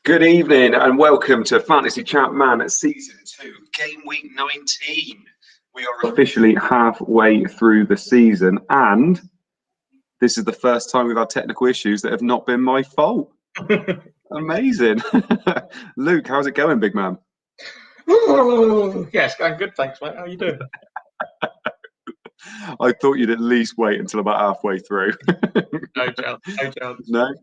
Good evening and welcome to Fantasy ChampMan Season 2, Gameweek 19. We are officially halfway through the season and this is the first time we've had technical issues that have not been my fault. Amazing. Luke, how's it going, big man? Yes, going good, thanks, mate. How are you doing? I thought you'd at least wait until about halfway through. No chance. No?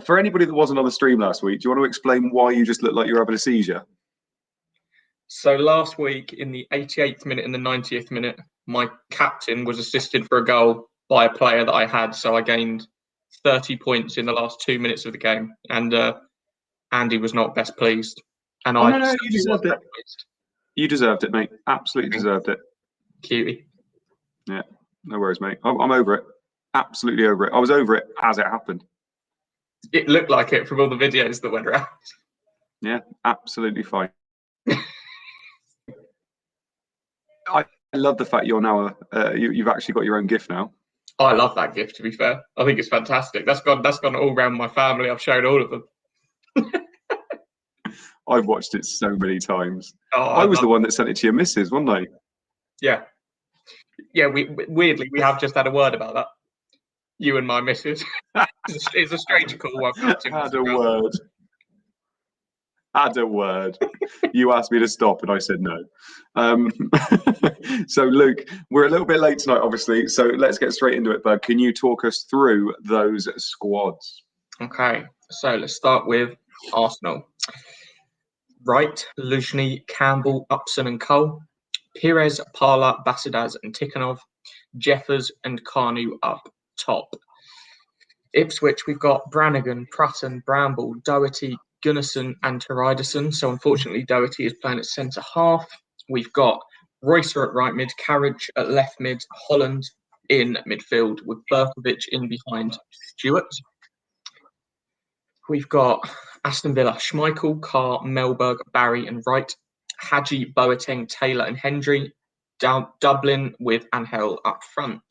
For anybody that wasn't on the stream last week, do you want to explain why you just look like you're having a seizure? So last week, in the 88th minute and the 90th minute, my captain was assisted for a goal by a player that I had. So I gained 30 points in the last 2 minutes of the game. And Andy was not best pleased. And no, you deserved it. You deserved it, mate. Absolutely deserved it. Cutie. Yeah, no worries, mate. I'm over it. Absolutely over it. I was over it as it happened. It looked like it from all the videos that went around. Yeah, absolutely fine. I love the fact you're now you've actually got your own gift now. I love that gift, to be fair. I think it's fantastic. That's gone all around my family. I've shown all of them. I've watched it so many times. Oh, I was the one that sent it to your missus, wasn't I? Yeah. Yeah, weirdly, we have just had a word about that. You and my missus. It's a strange call. Had a word. You asked me to stop and I said no. So, Luke, we're a little bit late tonight, obviously. So let's get straight into it, bud. Can you talk us through those squads? Okay, so let's start with Arsenal. Wright, Luzhny, Campbell, Upson and Cole. Pires, Parla, Basidas and Tikhonov. Jeffers and Carnu up top. Ipswich, we've got Brannigan, Prutton, Bramble, Doherty, Gunnarsson and Tariderson. So unfortunately, Doherty is playing at centre half. We've got Roycer at right mid, Carriage at left mid, Holland in midfield with Berkovic in behind Stewart. We've got Aston Villa, Schmeichel, Carr, Melberg, Barry and Wright. Hadji, Boateng, Taylor and Hendry. Dublin with Angel up front.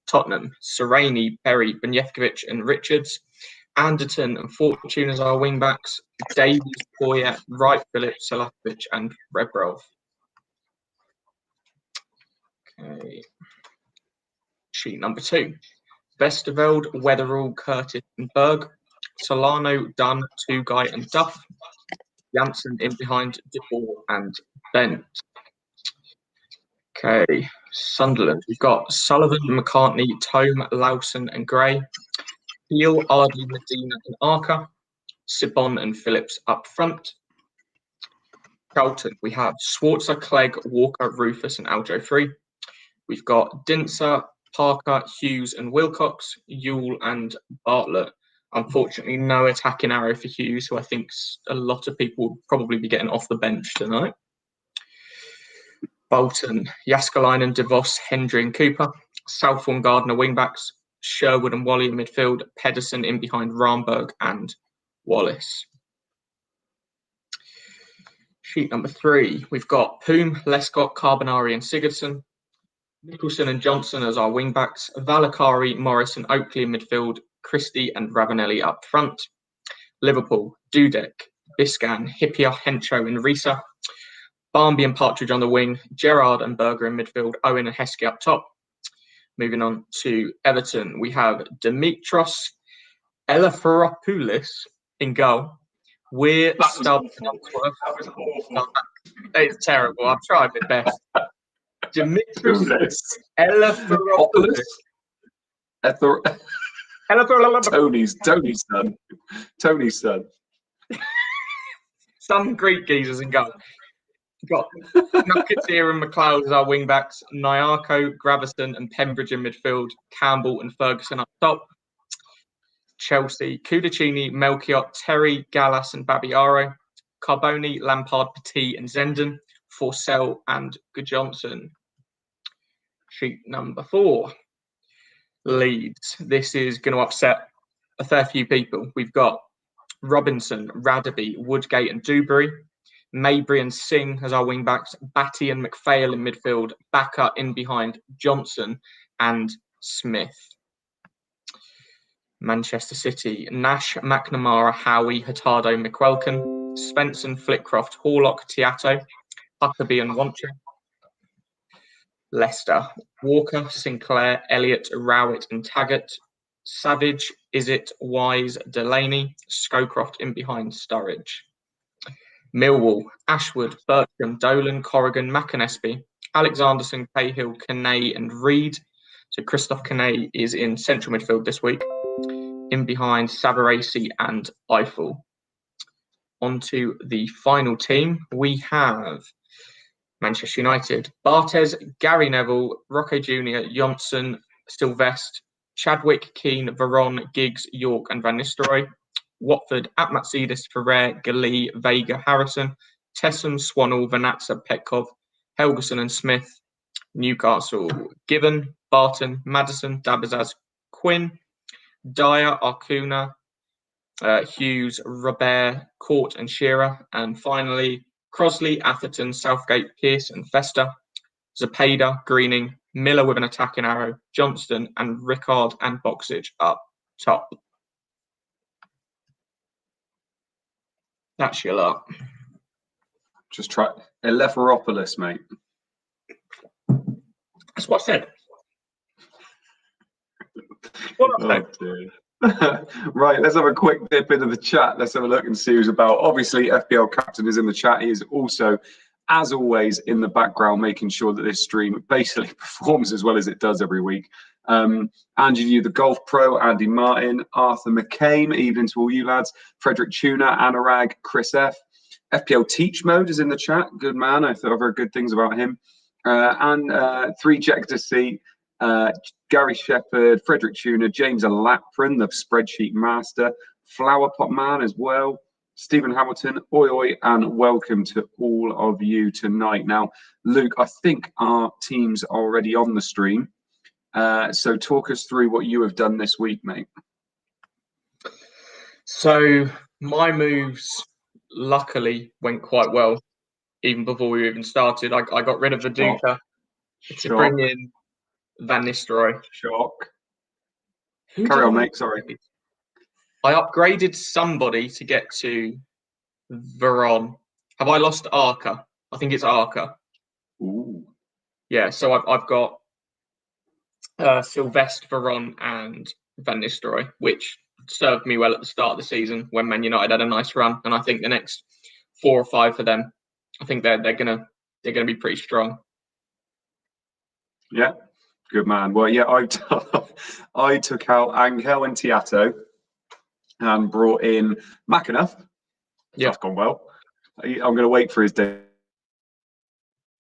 Tottenham, Sereni, Perry, Benjefkovic and Richards. Anderton and Fortune as our wing-backs. Davies, Poyet, Wright, Phillips, Salakovic and Rebrov. Okay. Sheet number 2. Vesterveld, Weatherall, Curtis and Berg. Solano, Dunn, Tugay and Duff. Janssen in behind DeBoer and Bent. Okay, Sunderland. We've got Sullivan, McCartney, Tome, Lawson and Gray. Peel, Ardley, Medina and Arca. Sibon and Phillips up front. Charlton, we have Schwarzer, Clegg, Walker, Rufus and Aljo Free. We've got Dinser, Parker, Hughes and Wilcox, Yule and Bartlett. Unfortunately, no attacking arrow for Hughes, who I think a lot of people will probably be getting off the bench tonight. Bolton, Jaskalainen, DeVos, Hendry and Cooper. Southbourne, Gardner wingbacks. Sherwood and Wally in midfield. Pedersen in behind Ramberg and Wallace. Sheet number 3, we've got Poom, Lescott, Carbonari and Sigurdsson. Nicholson and Johnson as our wingbacks. Valakari, Morris and Oakley in midfield. Christie and Ravanelli up front. Liverpool, Dudek, Biscan, Hippier, Hencho and Risa. Barmby and Partridge on the wing. Gerrard and Berger in midfield. Owen and Heskey up top. Moving on to Everton, we have Dimitros Eleftheropoulos in goal. We're Stubbs. That was awful. It's terrible. I've tried my best. Dimitros Eleftheropoulos. Tony's son. Some Greek geezers in goal. We've got Nucketeer and McLeod as our wing-backs. Nyarko, Gravison and Pembridge in midfield. Campbell and Ferguson up top. Chelsea, Kudicini, Melchiot, Terry, Gallas and Babiaro. Carboni, Lampard, Petit and Zenden. Forsell and Gudjonsson. Sheet number 4. Leeds. This is going to upset a fair few people. We've got Robinson, Radaby, Woodgate and Dewberry. Mabry and Singh as our wing-backs. Batty and McPhail in midfield. Backer in behind Johnson and Smith. Manchester City, Nash, McNamara, Howie, Hurtado, McQuelkin, Svensson, Flitcroft, Horlock, Tiato, Huckabee and Wancher. Leicester, Walker, Sinclair, Elliott, Rowett and Taggart, Savage, Izzet, Wise, Delaney, Scowcroft in behind Sturridge. Millwall, Ashwood, Bertram, Dolan, Corrigan, McAnespie, Alexanderson, Cahill, Canay and Reed. So Christoph Canay is in central midfield this week. In behind Savarese and Eiffel. On to the final team. We have Manchester United, Barthez, Gary Neville, Rocco Jr., Johnson, Sylvestre, Chadwick, Keane, Veron, Giggs, York and Van Nistelrooy. Watford, Atmatsidis, Ferrer, Galli, Vega, Harrison, Tessum, Swannell, Vanatza, Petkov, Helgeson and Smith. Newcastle, Gibbon, Barton, Madison, Dabazaz, Quinn, Dyer, Arcuna, Hughes, Robert, Court and Shearer. And finally, Crosley, Atherton, Southgate, Pearce and Fester, Zapata, Greening, Miller with an attacking arrow, Johnston and Rickard and Boxage up top. That's your lot. Just try Elepharopoulos, mate. That's what I said. Right, let's have a quick dip into the chat. Let's have a look and see who's about. Obviously, FPL Captain is in the chat. He is also, as always, in the background, making sure that this stream basically performs as well as it does every week. Andy Yu, the Golf Pro, Andy Martin, Arthur McCain, evening to all you lads. Frederick Tuna, Anurag, Chris F. FPL Teach Mode is in the chat. Good man. I thought I've heard good things about him. And 3 Jack to see. Gary Shepherd, Frederick Tuna, James Laprin, the spreadsheet master, Flower Pot Man as well, Stephen Hamilton, oi oi, and welcome to all of you tonight. Now, Luke, I think our teams are already on the stream, so talk us through what you have done this week, mate. So my moves, luckily, went quite well, even before we even started. I got rid of the Duca to bring in Van Nistelrooy. Shock. Carry on, mate. Sorry. I upgraded somebody to get to Veron. Have I lost Arca? I think it's Arca. Ooh. Yeah, so I've got Sylvestre, Veron and Van Nistelrooy, which served me well at the start of the season when Man United had a nice run. And I think the next 4 or 5 for them, I think they're gonna be pretty strong. Yeah. Good man. Well, yeah, I took out Angel and Tiato and brought in McAnuff. Yeah. That's gone well. I'm going to wait for his day.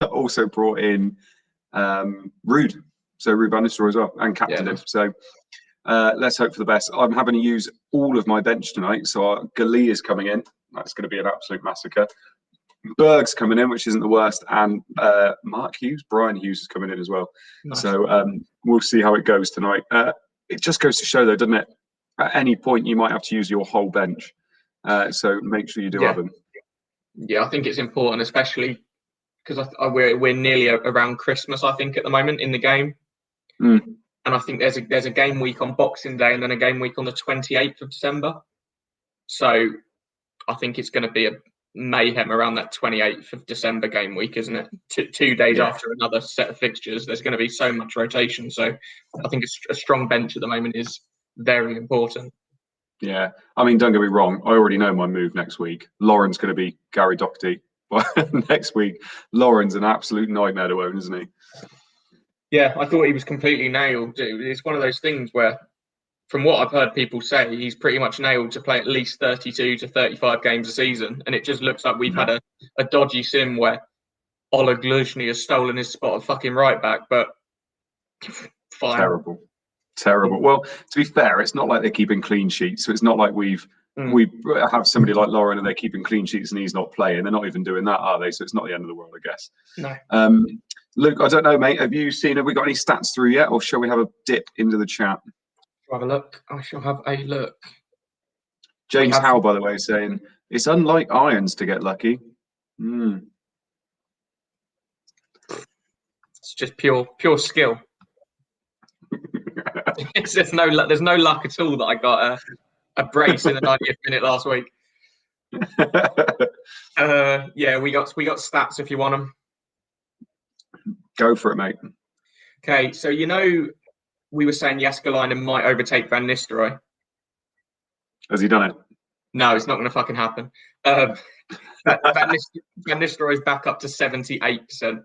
Also brought in Rude. So Rude Van Nistelrooy as well, and captain him. So let's hope for the best. I'm having to use all of my bench tonight. So Galli is coming in. That's going to be an absolute massacre. Berg's coming in, which isn't the worst, and Brian Hughes is coming in as well. Nice. So we'll see how it goes tonight. It just goes to show, though, doesn't it? At any point, you might have to use your whole bench. So make sure you do have them. Yeah, I think it's important, especially because we're nearly around Christmas, I think, at the moment in the game. And I think there's a game week on Boxing Day and then a game week on the 28th of December. So I think it's going to be a mayhem around that 28th of December game week, isn't it? 2 days after another set of fixtures. There's going to be so much rotation. So I think a strong bench at the moment is very important. Yeah. I mean, don't get me wrong. I already know my move next week. Lauren's going to be Gary Doherty. Next week, Lauren's an absolute nightmare to own, isn't he? Yeah, I thought he was completely nailed. It's one of those things where, from what I've heard people say, he's pretty much nailed to play at least 32 to 35 games a season. And it just looks like we've had a dodgy sim where Ola Gluzhny has stolen his spot of fucking right back. But fine. Terrible. Well, to be fair, it's not like they're keeping clean sheets. So it's not like we have somebody like Lauren and they're keeping clean sheets and he's not playing. They're not even doing that, are they? So it's not the end of the world, I guess. No. Luke, I don't know, mate. Have we got any stats through yet, or shall we have a dip into the chat? Have a look. I shall have a look. James Howe, by the way, saying it's unlike Irons to get lucky. It's just pure skill. there's no luck at all that I got a brace in the 90th minute last week. Yeah, we got stats if you want them. Go for it, mate. Okay, so we were saying Jääskeläinen might overtake Van Nistelrooy. Has he done it? No, it's not going to fucking happen. Van Nistelrooy is back up to 78%.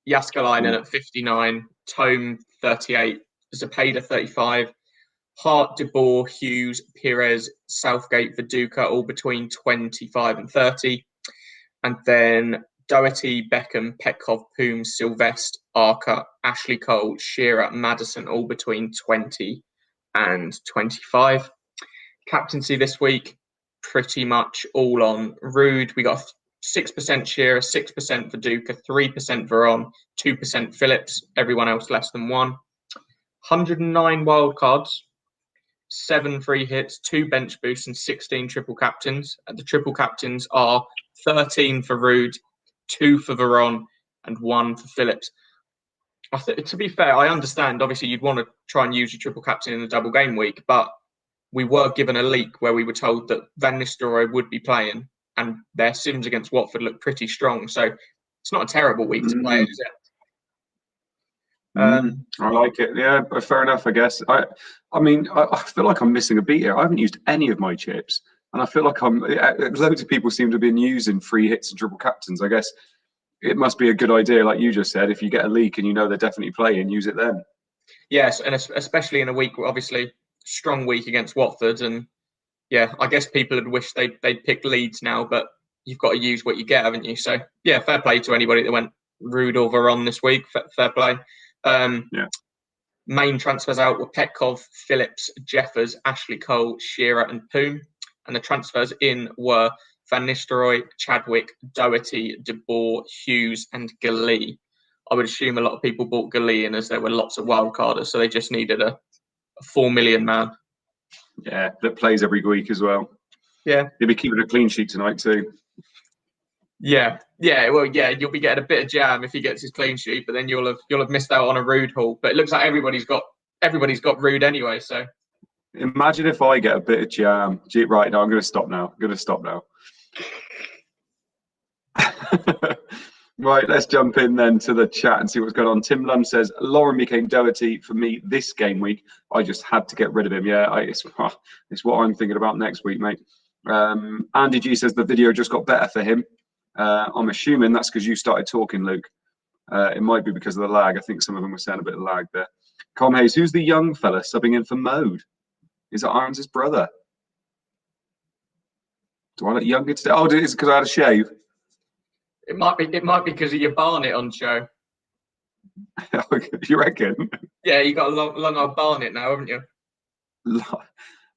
Jääskeläinen at 59, Tome 38, Zepeda 35, Hart, De Boer, Hughes, Pires, Southgate, Viduka, all between 25 and 30. And then Doherty, Beckham, Petkov, Poom, Sylvester, Arca, Ashley Cole, Shearer, Maddison, all between 20 and 25. Captaincy this week, pretty much all on Rude. We got 6% Shearer, 6% Viduka, 3% Veron, 2% Phillips, everyone else less than 1. 109 wildcards, 7 free hits, 2 bench boosts, and 16 triple captains. And the triple captains are 13 for Rude, 2 for Veron, and 1 for Phillips. To be fair, I understand, obviously, you'd want to try and use your triple captain in the double game week, but we were given a leak where we were told that Van Nistelrooy would be playing, and their Sims against Watford looked pretty strong. So it's not a terrible week to play, is it? I like it. Yeah, fair enough, I guess. I feel like I'm missing a beat here. I haven't used any of my chips, and I feel like loads of people seem to have been using free hits and triple captains. I guess it must be a good idea, like you just said. If you get a leak and you know they're definitely playing, use it then. Yes, and especially in a week where obviously strong week against Watford, and yeah, I guess people had wished they'd picked Leeds now, but you've got to use what you get, haven't you? So yeah, fair play to anybody that went Rude or Veron this week. Fair play. Main transfers out were Petkov, Phillips, Jeffers, Ashley Cole, Shearer, and Poom, and the transfers in were Van Nistelrooy, Chadwick, Doherty, De Boer, Hughes, and Galli. I would assume a lot of people bought Galli in as there were lots of wildcarders, so they just needed a 4 million man. Yeah, that plays every week as well. Yeah. He'll be keeping a clean sheet tonight too. Yeah. Well, yeah, you'll be getting a bit of jam if he gets his clean sheet, but then you'll have missed out on a Rude haul. But it looks like everybody's got Rude anyway. So imagine if I get a bit of jam. Right, no, I'm going to stop now. Right, let's jump in then to the chat and see what's going on. Tim Lund says, Lauren became Doherty for me this game week. I just had to get rid of him. Yeah, it's what I'm thinking about next week, mate. Andy G says the video just got better for him. I'm assuming that's because you started talking, Luke. It might be because of the lag. I think some of them were saying a bit of lag there. Com Hayes, who's the young fella subbing in for Mode? Is it Irons' brother? Do I look younger today? Oh, it's because I had a shave. It might be because of your Barnet on show. You reckon? Yeah, you got a long old Barnet now, haven't you?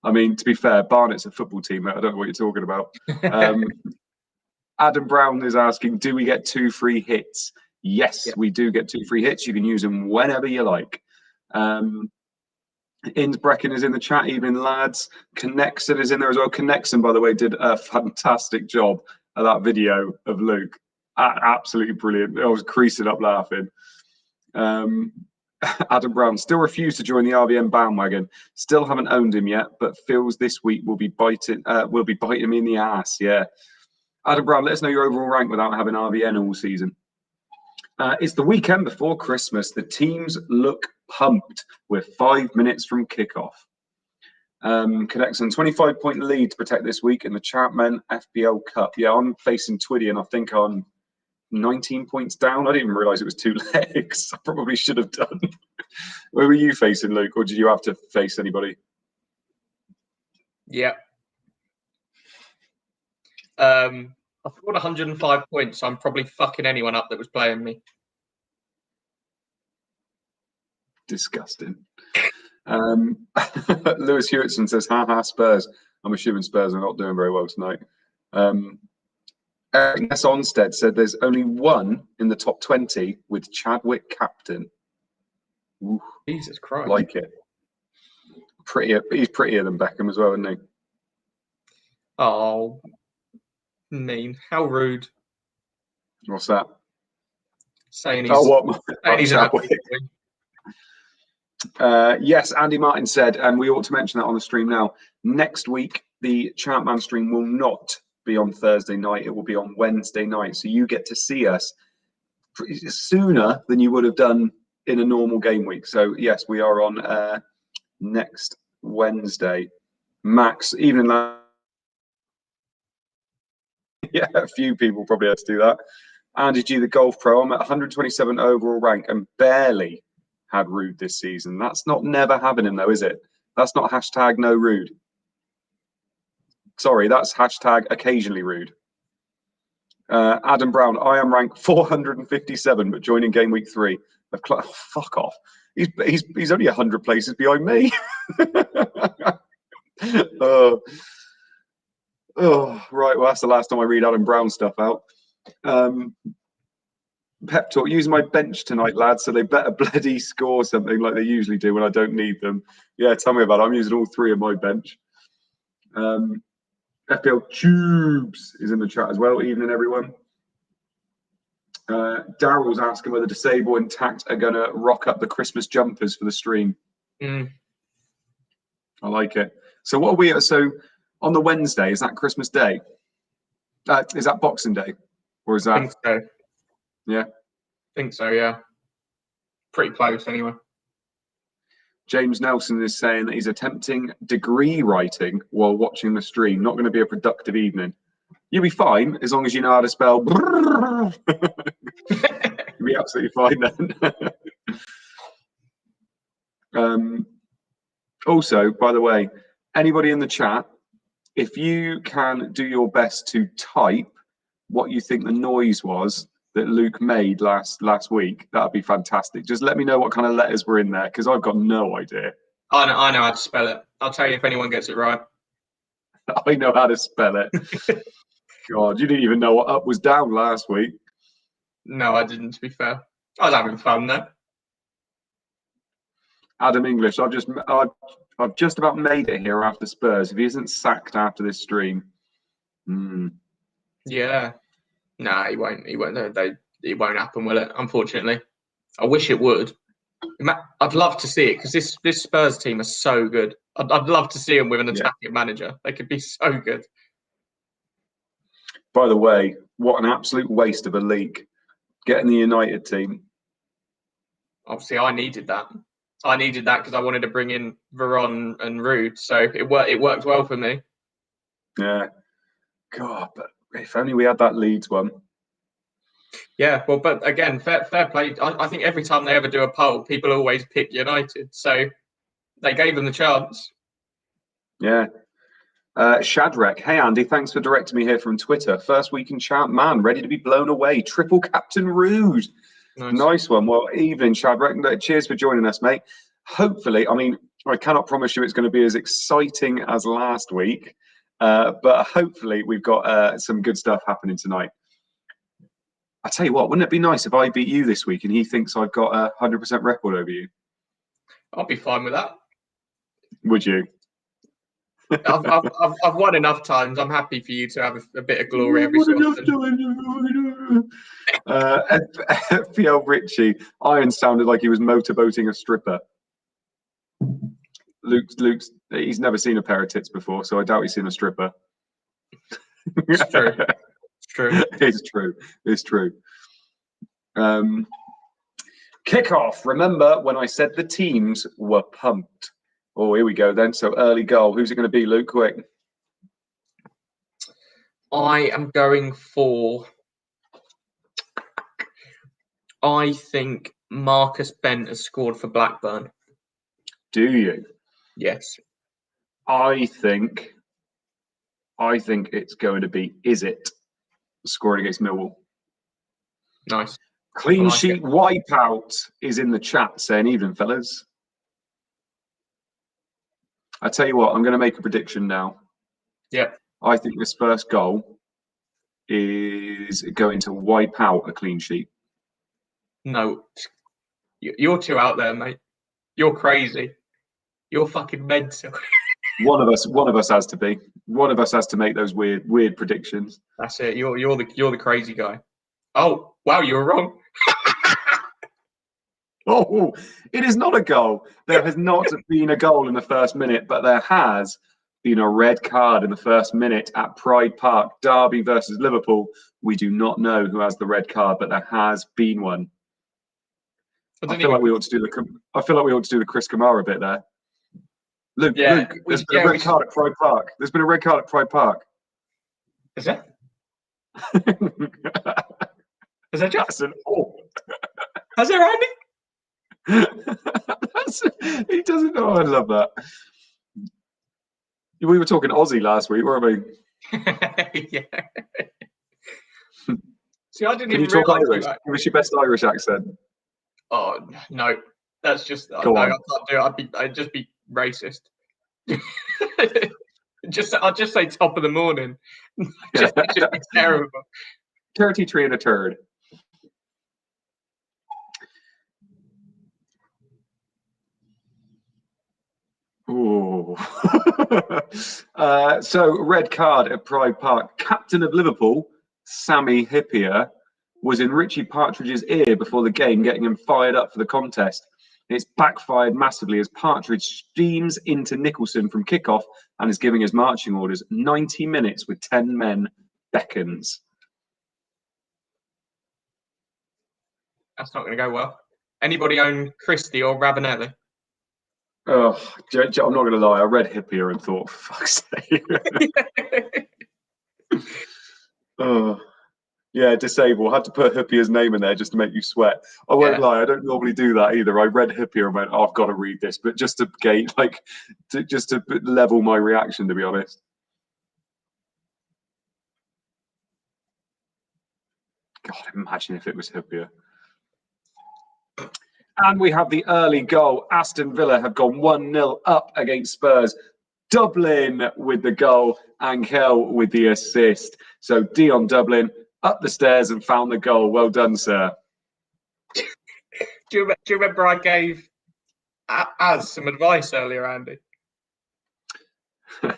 I mean, to be fair, Barnet's a football team. I don't know what you're talking about. Adam Brown is asking, do we get 2 free hits? Yes, we do get 2 free hits. You can use them whenever you like. Innsbrecken is in the chat, evening lads. Connexon is in there as well. Connexon, by the way, did a fantastic job of that video of Luke. Absolutely brilliant. I was creasing up laughing. Adam Brown still refused to join the RVM bandwagon. Still haven't owned him yet, but feels this week will be biting me in the ass. Yeah. Adam Brown, let us know your overall rank without having RVN all season. It's the weekend before Christmas. The teams look pumped. We're 5 minutes from kickoff. Connexon, 25-point lead to protect this week in the ChampMan FPL Cup. Yeah, I'm facing Twiddy, and I think I'm 19 points down. I didn't even realise it was 2 legs. I probably should have done. Where were you facing, Luke, or did you have to face anybody? Yeah. I scored 105 points, so I'm probably fucking anyone up that was playing me. Disgusting. Lewis Hewitson says, haha, Spurs. I'm assuming Spurs are not doing very well tonight. Eric Ness Onstead said there's only one in the top 20 with Chadwick captain. Ooh, Jesus Christ. Like it. Prettier. He's prettier than Beckham as well, isn't he? Oh, mean. How rude. What's that? Saying Chadwick. Yes, Andy Martin said, and we ought to mention that on the stream now. Next week, the ChampMan stream will not be on Thursday night. It will be on Wednesday night. So you get to see us sooner than you would have done in a normal game week. So yes, we are on next Wednesday. Max, evening. Yeah, a few people probably had to do that. Andy G, the golf pro. I'm at 127 overall rank and barely had rude this season. That's not never happening though, is it? That's not hashtag no rude. Sorry, that's hashtag occasionally rude. Adam Brown, I am ranked 457, but joining game week 3. Oh, fuck off. He's only 100 places behind me. Right. Well, that's the last time I read Adam Brown stuff out. Pep talk. Using my bench tonight, lads. So they better bloody score something like they usually do when I don't need them. Yeah, tell me about it. I'm using all 3 of my bench. FPL Tubes is in the chat as well. Evening, everyone. Daryl's asking whether Disable and Tact are going to rock up the Christmas jumpers for the stream. I like it. So what are we? So on the Wednesday, is that Christmas Day? Is that Boxing Day, or is that? I think so. Yeah. Think so. Yeah. Pretty close, anyway. James Nelson is saying that he's attempting degree writing while watching the stream. Not going to be a productive evening. You'll be fine as long as you know how to spell. You'll be absolutely fine then. Also, by the way, anybody in the chat, if you can do your best to type what you think the noise was that Luke made last week, that'd be fantastic. Just let me know what kind of letters were in there, because I've got no idea. I know how to spell it. I'll tell you if anyone gets it right. I know how to spell it. God, you didn't even know what up was down last week. No, I didn't, to be fair. I was having fun though. Adam English, I've just about made it here after Spurs. If he isn't sacked after this stream. Yeah. Nah, he won't. He won't. It won't happen, will it? Unfortunately, I wish it would. I'd love to see it because this Spurs team are so good. I'd love to see them with an attacking manager. They could be so good. By the way, what an absolute waste of a league getting the United team. Obviously, I needed that. I needed that because I wanted to bring in Veron and Rude, so it worked well for me. Yeah. God, but if only we had that Leeds one. Yeah, well, but again, fair play. I think every time they ever do a poll, people always pick United, so they gave them the chance. Yeah. Shadrach, hey Andy, thanks for directing me here from Twitter. First week in ChampMan, ready to be blown away. Triple Captain Rude. Nice one. Well, evening, Shadrach. Cheers for joining us, mate. Hopefully, I mean, I cannot promise you it's going to be as exciting as last week, but hopefully we've got some good stuff happening tonight. I tell you what, wouldn't it be nice if I beat you this week and he thinks I've got a 100% record over you? I'll be fine with that. Would you? I've won enough times. I'm happy for you to have a bit of glory every so often. FPL Richie, Iron sounded like he was motorboating a stripper. Luke's he's never seen a pair of tits before, so I doubt he's seen a stripper. It's true. It's true. It's true. It's true. Kickoff. Remember when I said the teams were pumped? Oh, here we go then. So early goal. Who's it going to be, Luke? Quick. I am going for. I think Marcus Bent has scored for Blackburn. Do you? Yes. I think it's going to be It scoring against Millwall. Nice. Clean sheet wipeout is in the chat saying evening, fellas. I tell you what, I'm going to make a prediction now. Yeah. I think this first goal is going to wipe out a clean sheet. No. You're too out there, mate. You're crazy. You're fucking mental. One of us has to be. One of us has to make those weird predictions. That's it. You're the crazy guy. Oh, wow, you were wrong. Oh, it is not a goal. There has not been a goal in the first minute, but there has been a red card in the first minute at Pride Park, Derby versus Liverpool. We do not know who has the red card, but there has been one. I feel like we ought to do the Chris Kamara bit there. Luke, there's been a red card at Pride Park. There's been a red card at Pride Park. Is there? Is that just? Has there, Andy? He doesn't know. I love that. We were talking Aussie last week, weren't we? Yeah. See, I didn't Can even you talk realise Irish? Give us your best Irish accent. Oh no, that's just. I can't do it. I'd just be racist. I'll just say top of the morning. just be terrible. 33 and a turd. Ooh. So, red card at Pride Park. Captain of Liverpool, Sammy Hippier, was in Richie Partridge's ear before the game, getting him fired up for the contest. It's backfired massively as Partridge steams into Nicholson from kickoff and is giving his marching orders. 90 minutes with 10 men beckons. That's not going to go well. Anybody own Christie or Ravanelli? Oh, I'm not going to lie. I read Hippier and thought, for fuck's sake. Oh, yeah, disable. I had to put Hippier's name in there just to make you sweat. I won't lie. I don't normally do that either. I read Hippier and went, oh, I've got to read this, but just to gauge, just to level my reaction, to be honest. God, imagine if it was Hippier. And we have the early goal. Aston Villa have gone 1-0 up against Spurs. Dublin with the goal, Angel with the assist. So Dion Dublin up the stairs and found the goal. Well done, sir. Do you remember I gave Az some advice earlier, Andy? Do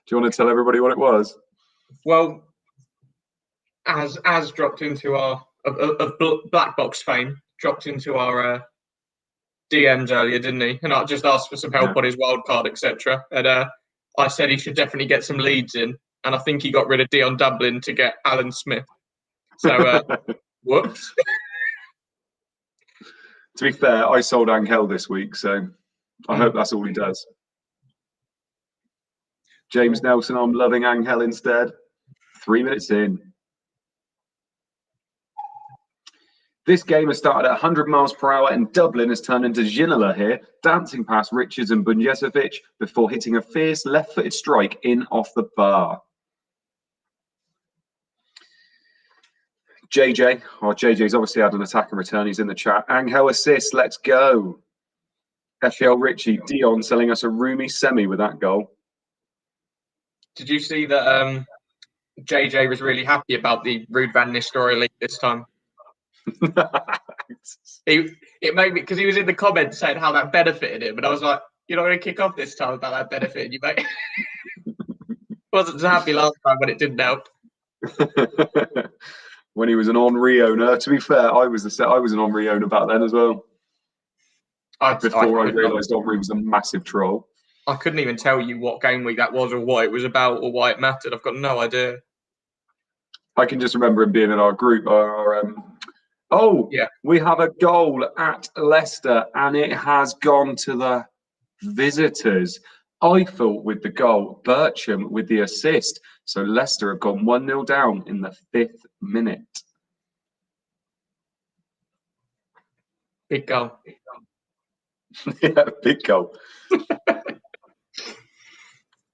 you want to tell everybody what it was? Well, Az dropped into our of Black Box fame, dropped into our DMs earlier, didn't he? And I just asked for some help on his wild card, etc. And I said he should definitely get some Leeds in, and I think he got rid of Dion Dublin to get Alan Smith. So, whoops. To be fair, I sold Angel this week, so I hope that's all he does. James Nelson, I'm loving Angel instead. 3 minutes in. This game has started at 100 miles per hour and Dublin has turned into Ginola here, dancing past Richards and Bunjesovic before hitting a fierce left-footed strike in off the bar. JJ's obviously had an attack and return. He's in the chat. Angel assist, let's go. FPL Richie, Dion selling us a roomy semi with that goal. Did you see that JJ was really happy about the Ruud van Nistelrooy league this time? It made me, because he was in the comments saying how that benefited him, and I was like, you're not going to kick off this time about that benefiting you, mate. Wasn't so happy last time, but it didn't help. When he was an Henry owner, to be fair, I was an Henry owner back then as well. Before I realised Henry was a massive troll. I couldn't even tell you what game week that was or what it was about or why it mattered. I've got no idea. I can just remember him being in our group. We have a goal at Leicester and it has gone to the visitors. Eiffel with the goal, Bircham with the assist. So Leicester have gone 1-0 down in the 5th minute. Big goal. Yeah, big goal.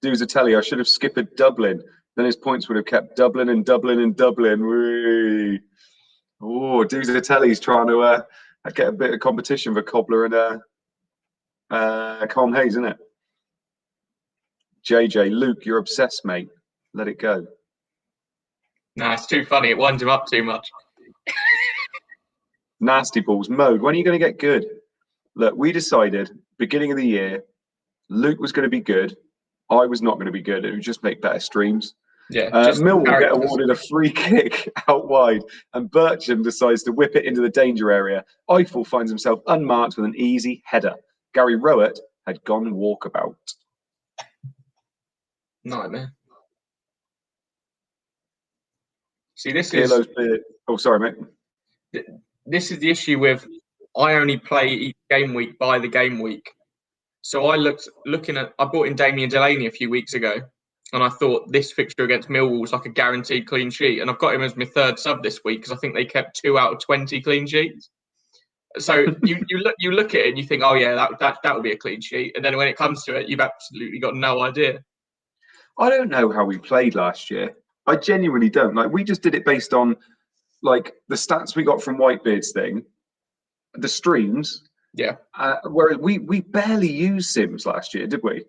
Duzatelli, I should have skipped Dublin. Then his points would have kept Dublin and Dublin and Dublin. Whee. Oh, Duzatelli's trying to get a bit of competition for Cobbler and Colm Hayes, isn't it? JJ, Luke, you're obsessed, mate. Let it go. Nah, it's too funny. It winds him up too much. Nasty balls. Mode, when are you going to get good? Look, we decided, beginning of the year, Luke was going to be good. I was not going to be good. It would just make better streams. Yeah, just Millwall get characters. awarded a free kick out wide, and Bircham decides to whip it into the danger area. Eiffel finds himself unmarked with an easy header. Gary Rowett had gone walkabout. Nightmare. See, this Pirlo's beard. Oh, sorry, mate. is the issue with I only play each game week by the game week. So I I brought in Damien Delaney a few weeks ago, and I thought this fixture against Millwall was like a guaranteed clean sheet, and I've got him as my third sub this week because I think they kept 2 out of 20 clean sheets. So you look at it and you think, oh yeah, that will be a clean sheet, and then when it comes to it, you've absolutely got no idea. I don't know how we played last year. I genuinely don't. Like, we just did it based on like the stats we got from Whitebeard's thing, the streams. Yeah. Whereas we barely used Sims last year, did we?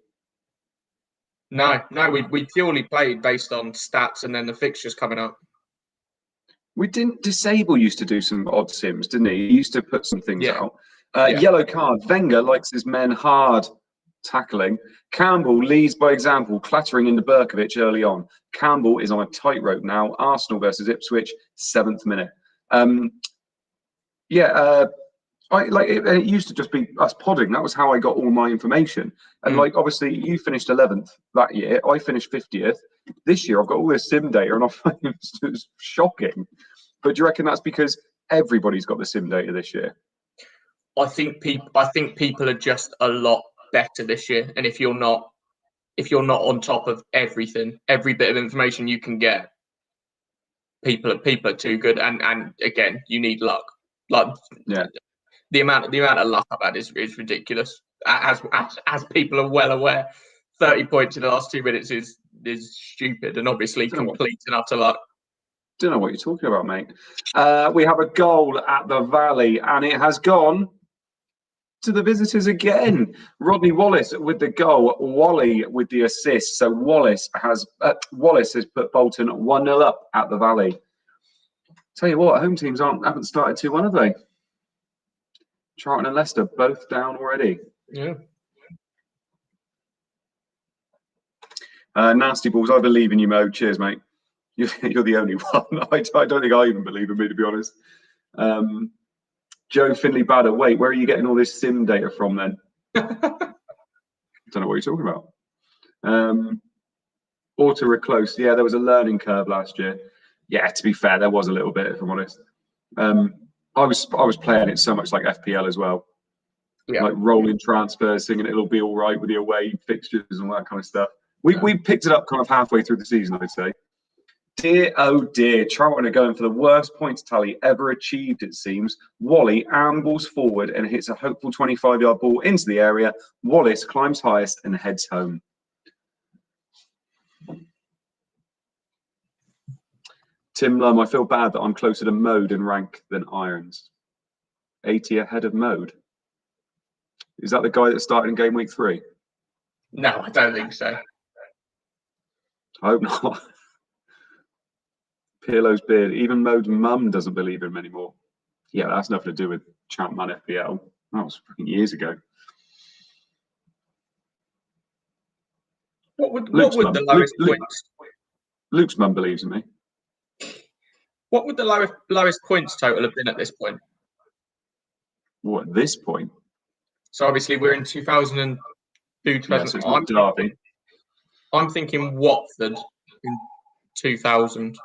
No, we purely played based on stats and then the fixtures coming up. We didn't. Disable used to do some odd Sims, didn't he? He used to put some things out. Yeah. Yellow card. Wenger likes his men hard tackling. Campbell leads by example, clattering into Berkovic early on. Campbell is on a tightrope now. Arsenal versus Ipswich, 7th minute. It used to just be us podding. That was how I got all my information. And like, obviously, you finished 11th that year. I finished 50th. This year, I've got all this sim data, and I find it's shocking. But do you reckon that's because everybody's got the sim data this year? I think people are just a lot better this year. And if you're not on top of everything, every bit of information you can get, people are too good. And again, you need luck. Like, yeah. The amount of luck I've had is ridiculous. As people are well aware, 30 points in the last 2 minutes is stupid and obviously complete and utter luck. Don't know what you're talking about, mate. We have a goal at the Valley, and it has gone to the visitors again. Rodney Wallace with the goal, Wally with the assist. So Wallace has put Bolton 1-0 up at the Valley. Tell you what, home teams haven't started 2-1, have they? Charlton and Leicester both down already. Yeah. Nasty balls. I believe in you, Mo. Cheers, mate. You're the only one. I don't think I even believe in me, to be honest. Joe Finley Badder. Wait, where are you getting all this sim data from then? Don't know what you're talking about. Auto reclose. Yeah, there was a learning curve last year. Yeah, to be fair, there was a little bit, if I'm honest. I was playing it so much like FPL as well. Yeah. Like rolling transfers, thinking it'll be all right with the away fixtures and all that kind of stuff. We picked it up kind of halfway through the season, I'd say. Dear, oh dear, Charlton are going for the worst points tally ever achieved, it seems. Wally ambles forward and hits a hopeful 25-yard ball into the area. Wallace climbs highest and heads home. Tim Lum, I feel bad that I'm closer to Mode in rank than Irons. 80 ahead of Mode. Is that the guy that started in game week 3? No, I don't think so. I hope not. Pirlo's beard. Even Mode's mum doesn't believe him anymore. Yeah, that's nothing to do with ChampMan FPL. That was freaking years ago. What would the lowest points? Luke's mum believes in me. What would the lowest points total have been at this point? What, at this point? So obviously we're in 2002, 2000. Yeah, I'm thinking Watford in 2000.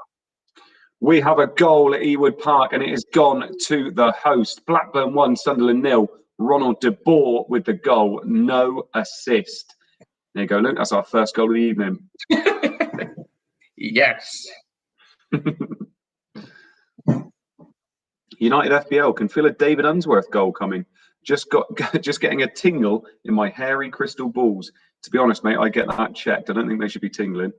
We have a goal at Ewood Park, and it has gone to the host. Blackburn 1, Sunderland 0. Ronald de Boer with the goal. No assist. There you go, Luke. That's our first goal of the evening. Yes. United FPL can feel a David Unsworth goal coming. Just getting a tingle in my hairy crystal balls. To be honest, mate, I get that checked. I don't think they should be tingling.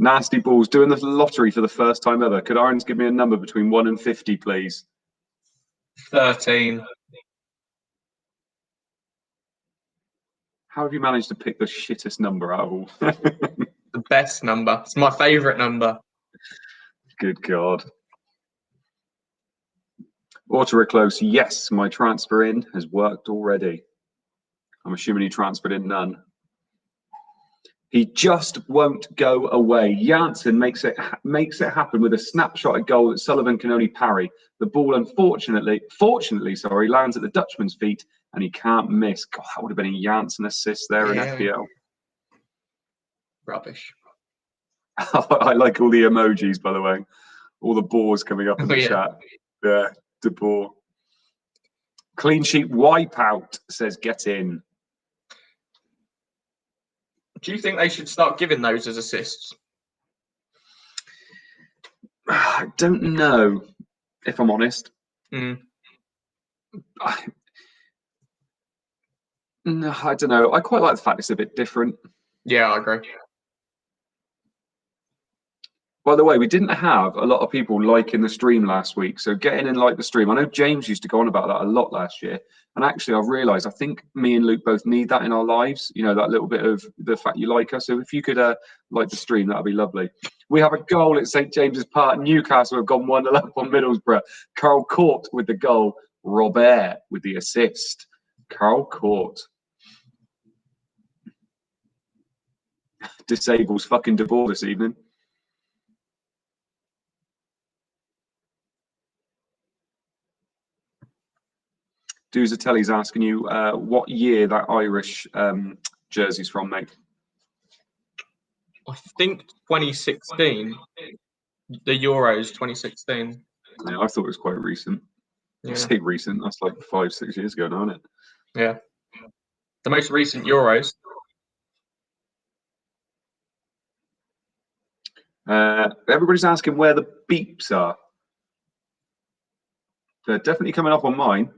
Nasty balls. Doing the lottery for the first time ever. Could Irons give me a number between 1 and 50, please? 13. How have you managed to pick the shittest number out of all? The best number. It's my favourite number. Good God. Auto reclose. Yes, my transfer in has worked already. I'm assuming you transferred in none. He just won't go away. Janssen makes it happen with a snapshot at goal that Sullivan can only parry. The ball, fortunately, lands at the Dutchman's feet, and he can't miss. God, that would have been a Janssen assist there in FPL. Rubbish. I like all the emojis, by the way. All the boars coming up in the chat. Yeah, De Boer. Clean sheet wipeout, says get in. Do you think they should start giving those as assists? I don't know, if I'm honest. Mm. I don't know. I quite like the fact it's a bit different. Yeah, I agree. By the way, we didn't have a lot of people liking the stream last week, so get in and like the stream. I know James used to go on about that a lot last year, and actually I've realised I think me and Luke both need that in our lives, you know, that little bit of the fact you like us. So if you could like the stream, that'd be lovely. We have a goal at St James's Park. Newcastle have gone 1-0 up on Middlesbrough. Carl Court with the goal, Robert with the assist. Carl Court disables fucking De Boer this evening. Duzatelli's asking you what year that Irish jersey's from, mate. I think 2016. The Euros 2016. Yeah, I thought it was quite recent. Yeah. I say recent, that's like 5-6 years ago now, isn't it? Yeah. The most recent Euros. Everybody's asking where the beeps are. They're definitely coming up on mine.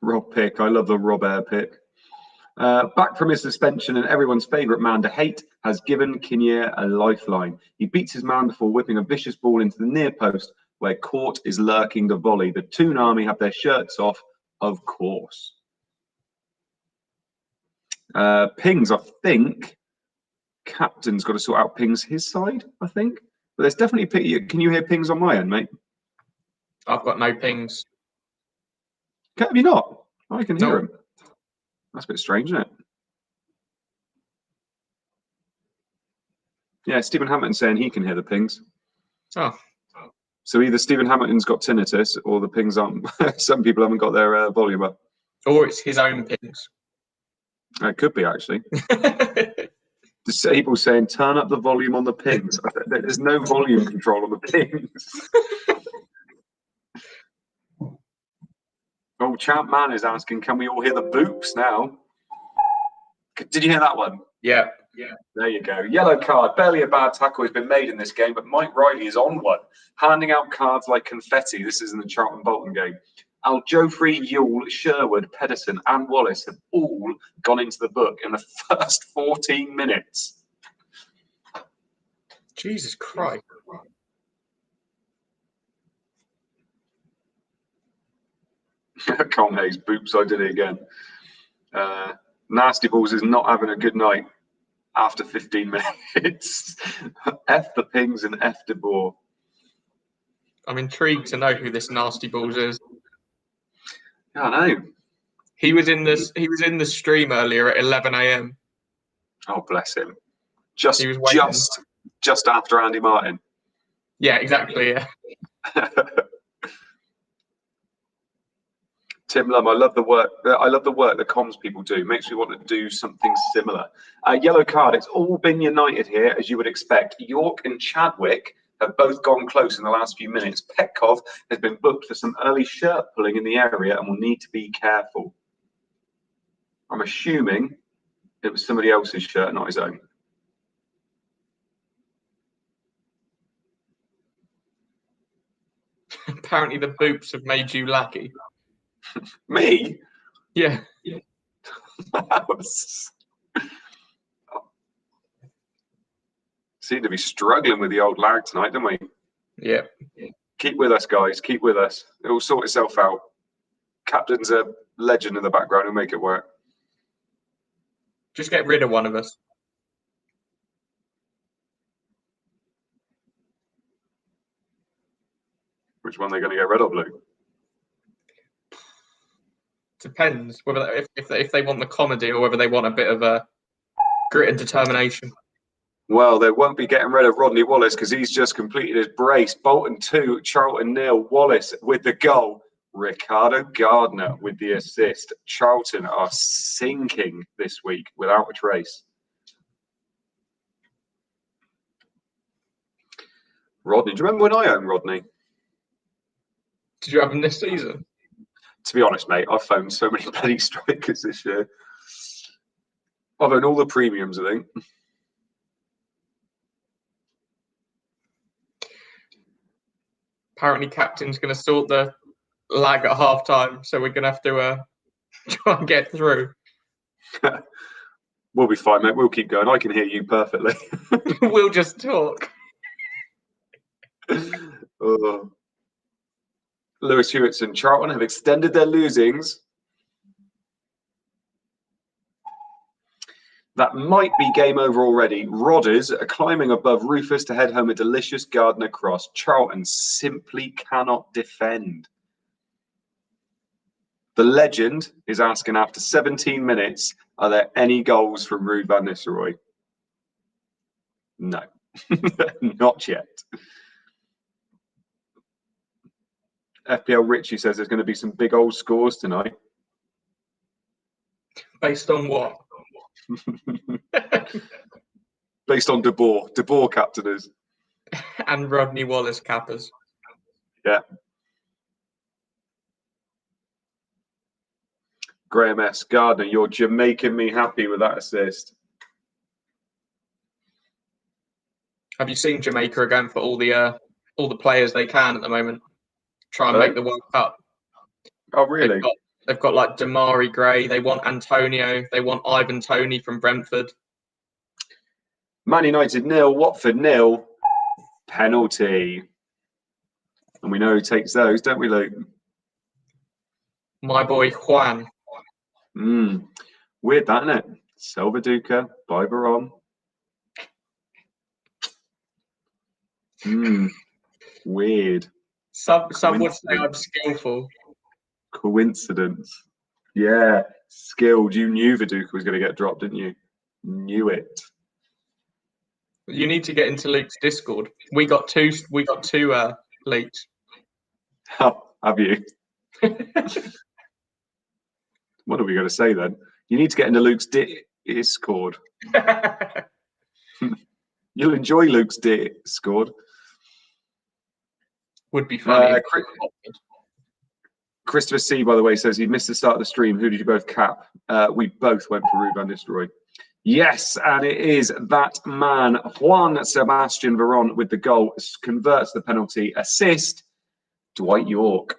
Rob pick. I love the Robert pick. Back from his suspension and everyone's favourite man to hate has given Kinnear a lifeline. He beats his man before whipping a vicious ball into the near post where Court is lurking the volley. The Toon Army have their shirts off, of course. Pings, I think. Captain's got to sort out Pings his side, I think. But there's definitely... Can you hear Pings on my end, mate? I've got no pings. Have you not? I can hear him. That's a bit strange, isn't it? Yeah, Stephen Hamilton saying he can hear the pings. Oh. So either Stephen Hamilton's got tinnitus or the pings aren't. Some people haven't got their volume up. Or it's his own pings. It could be, actually. Disabled saying, turn up the volume on the pings. There's no volume control on the pings. Oh, ChampMan is asking, can we all hear the boops now? Did you hear that one? Yeah. There you go. Yellow card. Barely a bad tackle has been made in this game, but Mike Riley is on one, handing out cards like confetti. This is in the Charlton Bolton game. Al-Jofri, Yule, Sherwood, Pedersen and Wallace have all gone into the book in the first 14 minutes. Jesus Christ. Con Hayes, boops, I did it again. Nasty Balls is not having a good night after 15 minutes. F the pings and F De Boer. I'm intrigued to know who this Nasty Balls is. Yeah, I know. He was in the stream earlier at 11 a.m. Oh, bless him. Just after Andy Martin. Yeah, exactly. Yeah. Tim Lum, I love the work the comms people do. Makes me want to do something similar. Yellow card. It's all been united here, as you would expect. York and Chadwick have both gone close in the last few minutes. Petkov has been booked for some early shirt pulling in the area and will need to be careful. I'm assuming it was somebody else's shirt, not his own. Apparently the boops have made you lucky. Me? Yeah. Seem to be struggling with the old lag tonight, don't we? Yeah. Keep with us, guys. Keep with us. It will sort itself out. Captain's a legend in the background. He'll make it work. Just get rid of one of us. Which one are they going to get rid of, Luke? Depends whether if they want the comedy or whether they want a bit of a grit and determination. Well, they won't be getting rid of Rodney Wallace because he's just completed his brace. Bolton 2, Charlton 0. Wallace with the goal. Ricardo Gardner with the assist. Charlton are sinking this week without a trace. Rodney, do you remember when I owned Rodney? Did you have him this season? To be honest, mate, I've found so many bloody strikers this year. I've owned all the premiums, I think. Apparently, captain's going to sort the lag at half time, so we're going to have to try and get through. We'll be fine, mate. We'll keep going. I can hear you perfectly. We'll just talk. Lewis Hewitson, Charlton have extended their losings. That might be game over already. Rodders are climbing above Rufus to head home a delicious Gardner cross. Charlton simply cannot defend. The legend is asking after 17 minutes, are there any goals from Ruud van Nistelrooy? No, not yet. FPL Richie says there's going to be some big old scores tonight. Based on what? Based on De Boer. De Boer captainers. And Rodney Wallace cappers. Yeah. Graham S. Gardner, you're Jamaican me happy with that assist. Have you seen Jamaica again for all the players they can at the moment? Try and make the World Cup. Oh, really? They've got like Damari Gray. They want Antonio. They want Ivan Toney from Brentford. Man United 0, Watford 0. Penalty. And we know who takes those, don't we, Luke? My boy Juan. Weird, that, isn't it? Silva Duca, Biberon. Weird. Some would say I'm skillful. Coincidence. Yeah, skilled. You knew Viduka was going to get dropped, didn't you? Knew it. You need to get into Luke's Discord. We got two leaks. Oh, have you? What are we going to say then? You need to get into Luke's Discord. You'll enjoy Luke's Discord. Would be funny. Christopher C, by the way, says he missed the start of the stream. Who did you both cap? We both went for Ruud van Nistelrooy. Yes, and it is that man, Juan Sebastian Veron, with the goal, converts the penalty. Assist, Dwight York.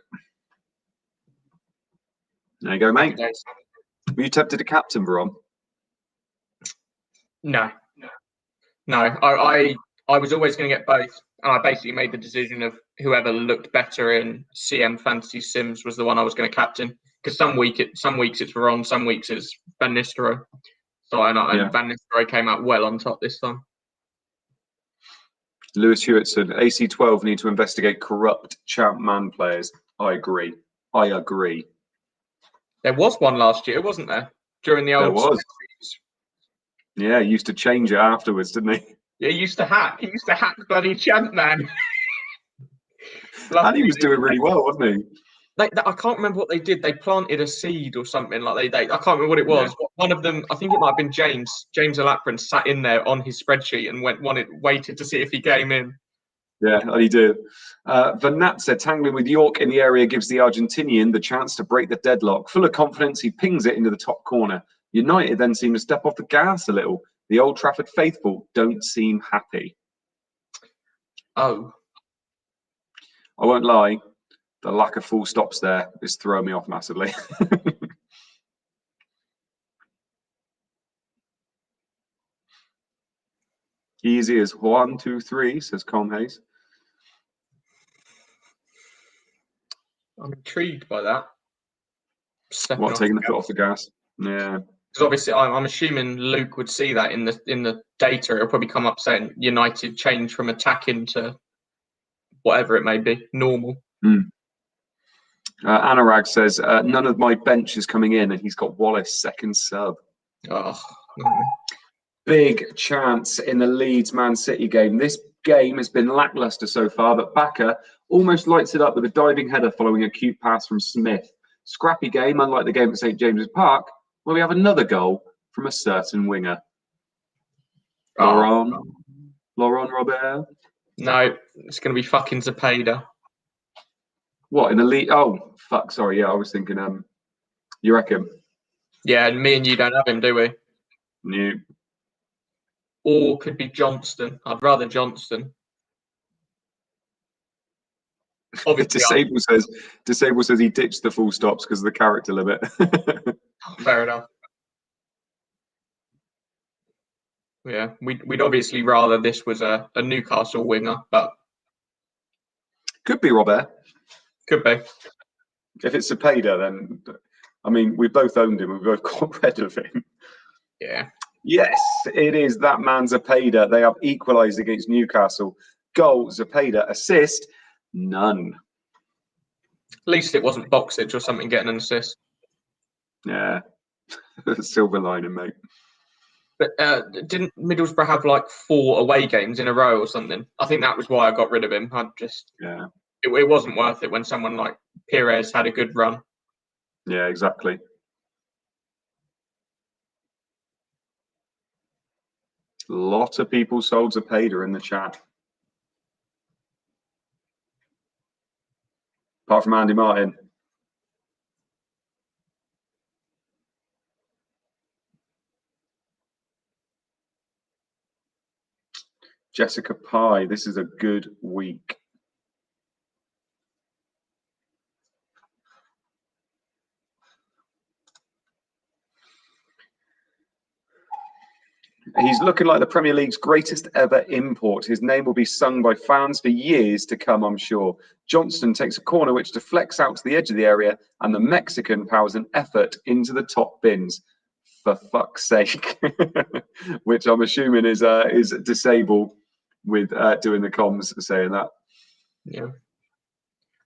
There you go, mate. Were you tempted to captain Veron? No. I was always going to get both. And I basically made the decision of whoever looked better in CM Fantasy Sims was the one I was going to captain. Because some weeks it's Veron, some weeks it's Van Nistelrooy. So Van Nistelrooy came out well on top this time. Lewis Hewitson, AC12 need to investigate corrupt ChampMan players. I agree. There was one last year, wasn't there? During the old. There was. Yeah, he used to change it afterwards, didn't he? Yeah, he used to hack bloody ChampMan. And he was doing really well, wasn't he? I can't remember what they did. They planted a seed or something like they I can't remember what it was. Yeah. One of them, I think it might have been James Alaprin, sat in there on his spreadsheet and waited to see if he came in. Yeah, and he did. Vanat said tangling with York in the area gives the Argentinian the chance to break the deadlock. Full of confidence, he pings it into the top corner. United then seem to step off the gas a little. The Old Trafford faithful don't seem happy. Oh. I won't lie. The lack of full stops there is throwing me off massively. Easy as 1, 2, 3, says Com Hayes. I'm intrigued by that. Taking the foot off the gas? Yeah. Because obviously, I'm assuming Luke would see that in the data. It'll probably come up saying United change from attacking to whatever it may be, normal. Anurag says, none of my bench is coming in, and he's got Wallace second sub. Oh, Big chance in the Leeds Man City game. This game has been lacklustre so far, but Bakker almost lights it up with a diving header following a cute pass from Smith. Scrappy game, unlike the game at St James's Park, where we have another goal from a certain winger. Laurent Robert? No, it's going to be fucking Zepeda. What, in the league? Oh, fuck, sorry. Yeah, I was thinking, you reckon? Yeah, and me and you don't have him, do we? No. Or could be Johnston. I'd rather Johnston. Obviously, Disable says he ditched the full stops because of the character limit. Fair enough. Yeah, we'd obviously rather this was a Newcastle winger, but could be Robert. Could be. If it's Zepeda, then I mean we both owned him. We both got rid of him. Yeah. Yes, it is that man Zepeda. They have equalised against Newcastle. Goal, Zepeda. Assist, none. At least it wasn't Boxage or something getting an assist. Yeah, silver lining, mate. But didn't Middlesbrough have like 4 away games in a row or something? I think that was why I got rid of him. It wasn't worth it when someone like Pires had a good run. Yeah, exactly. A lot of people sold Zepeda in the chat. Apart from Andy Martin. Jessica Pye, this is a good week. He's looking like the Premier League's greatest ever import. His name will be sung by fans for years to come, I'm sure. Johnston takes a corner which deflects out to the edge of the area, and the Mexican powers an effort into the top bins. For fuck's sake. Which I'm assuming is disabled with doing the comms saying that. Yeah.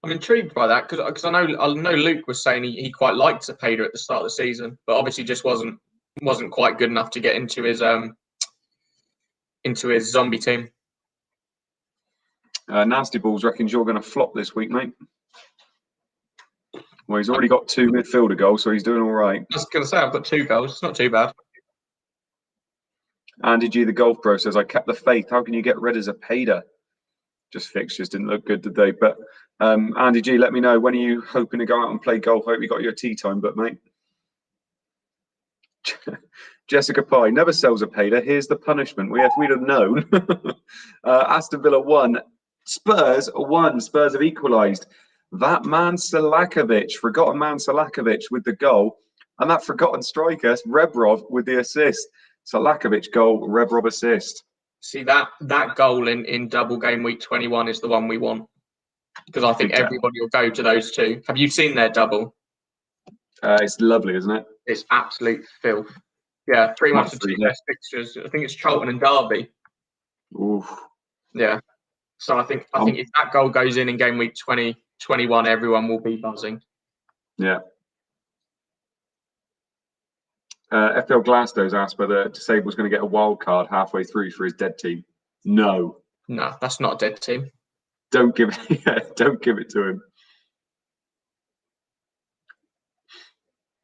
I'm intrigued by that because I know Luke was saying he quite liked Zepeda at the start of the season, but obviously just wasn't quite good enough to get into his zombie team. Nasty Balls reckons you're going to flop this week, mate. Well, he's already got 2 midfielder goals, so he's doing all right. I was going to say, I've got 2 goals. It's not too bad. Andy G, the golf pro, says, I kept the faith. How can you get rid of Zepeda? Just fixtures didn't look good today. But Andy G, let me know. When are you hoping to go out and play golf? Hope you got your tea time, but mate. Jessica Pye, never sells Zepeda. Here's the punishment. If we'd have known. Aston Villa 1. Spurs 1. Spurs have equalised. That man Selakovic, forgotten man Selakovic with the goal, and that forgotten striker Rebrov with the assist. Selakovic goal, Rebrov assist. See that goal in double game week 21 is the one we want, because I think everybody will go to those 2. Have you seen their double? It's lovely, isn't it? It's absolute filth. Yeah, 3 months of 2 best fixtures. I think it's Charlton and Derby. Oof. Yeah. So I think if that goal goes in game week 21, everyone will be buzzing. Yeah. FPL Glasgow's asked whether Disable's going to get a wild card halfway through for his dead team. No, that's not a dead team. Don't give it to him.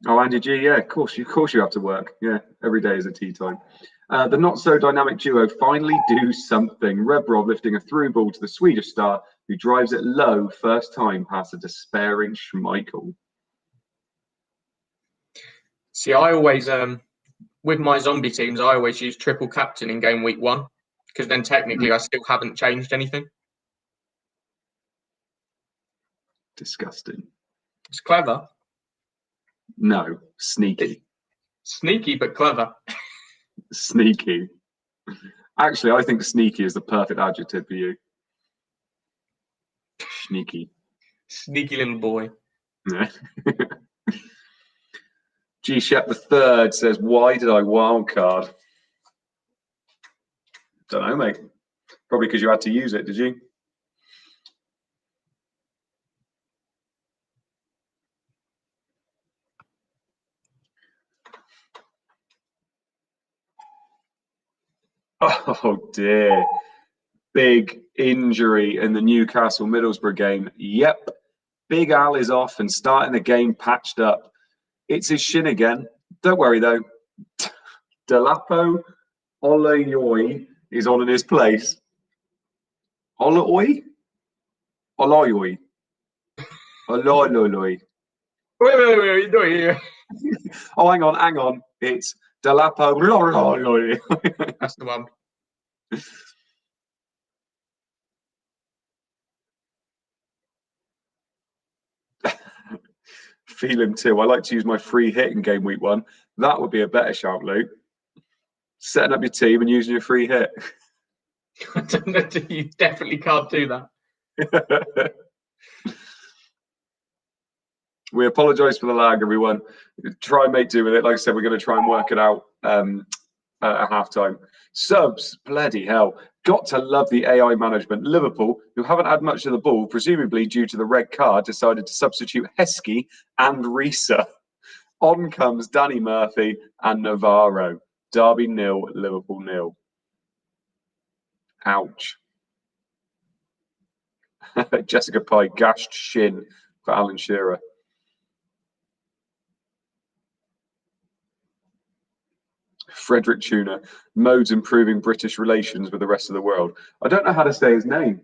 Oh, Andy G, yeah, of course you have to work. Yeah, every day is a tea time. The not so dynamic duo finally do something. Rebrov lifting a through ball to the Swedish star, who drives it low first time past a despairing Schmeichel. See, I always with my zombie teams, I always use triple captain in game week 1, because then technically I still haven't changed anything. Disgusting. It's clever. No, sneaky. Sneaky, but clever. Sneaky. Actually, I think sneaky is the perfect adjective for you. Sneaky. Sneaky little boy. Yeah. G Shep the Third says, "Why did I wildcard?" Don't know, mate. Probably because you had to use it, did you? Oh dear. Big injury in the Newcastle Middlesbrough game. Yep. Big Al is off and starting the game patched up. It's his shin again. Don't worry though. Delapo Oloyoy is on in his place. Oloyoy? Oloyoy. Oloyoy. Wait. Oh, hang on. It's Delapo Oloyoy. That's the one. Feel him too. I like to use my free hit in game week 1. That would be a better shout, Luke. Setting up your team and using your free hit. I don't know, you definitely can't do that. We apologise for the lag, everyone. Try and make do with it. Like I said, we're going to try and work it out at half time. Subs, bloody hell. Got to love the AI management. Liverpool, who haven't had much of the ball, presumably due to the red card, decided to substitute Heskey and Risa. On comes Danny Murphy and Navarro. Derby 0, Liverpool 0. Ouch. Jessica Pye gashed shin for Alan Shearer. Frederick Tuna, modes improving British relations with the rest of the world. I don't know how to say his name.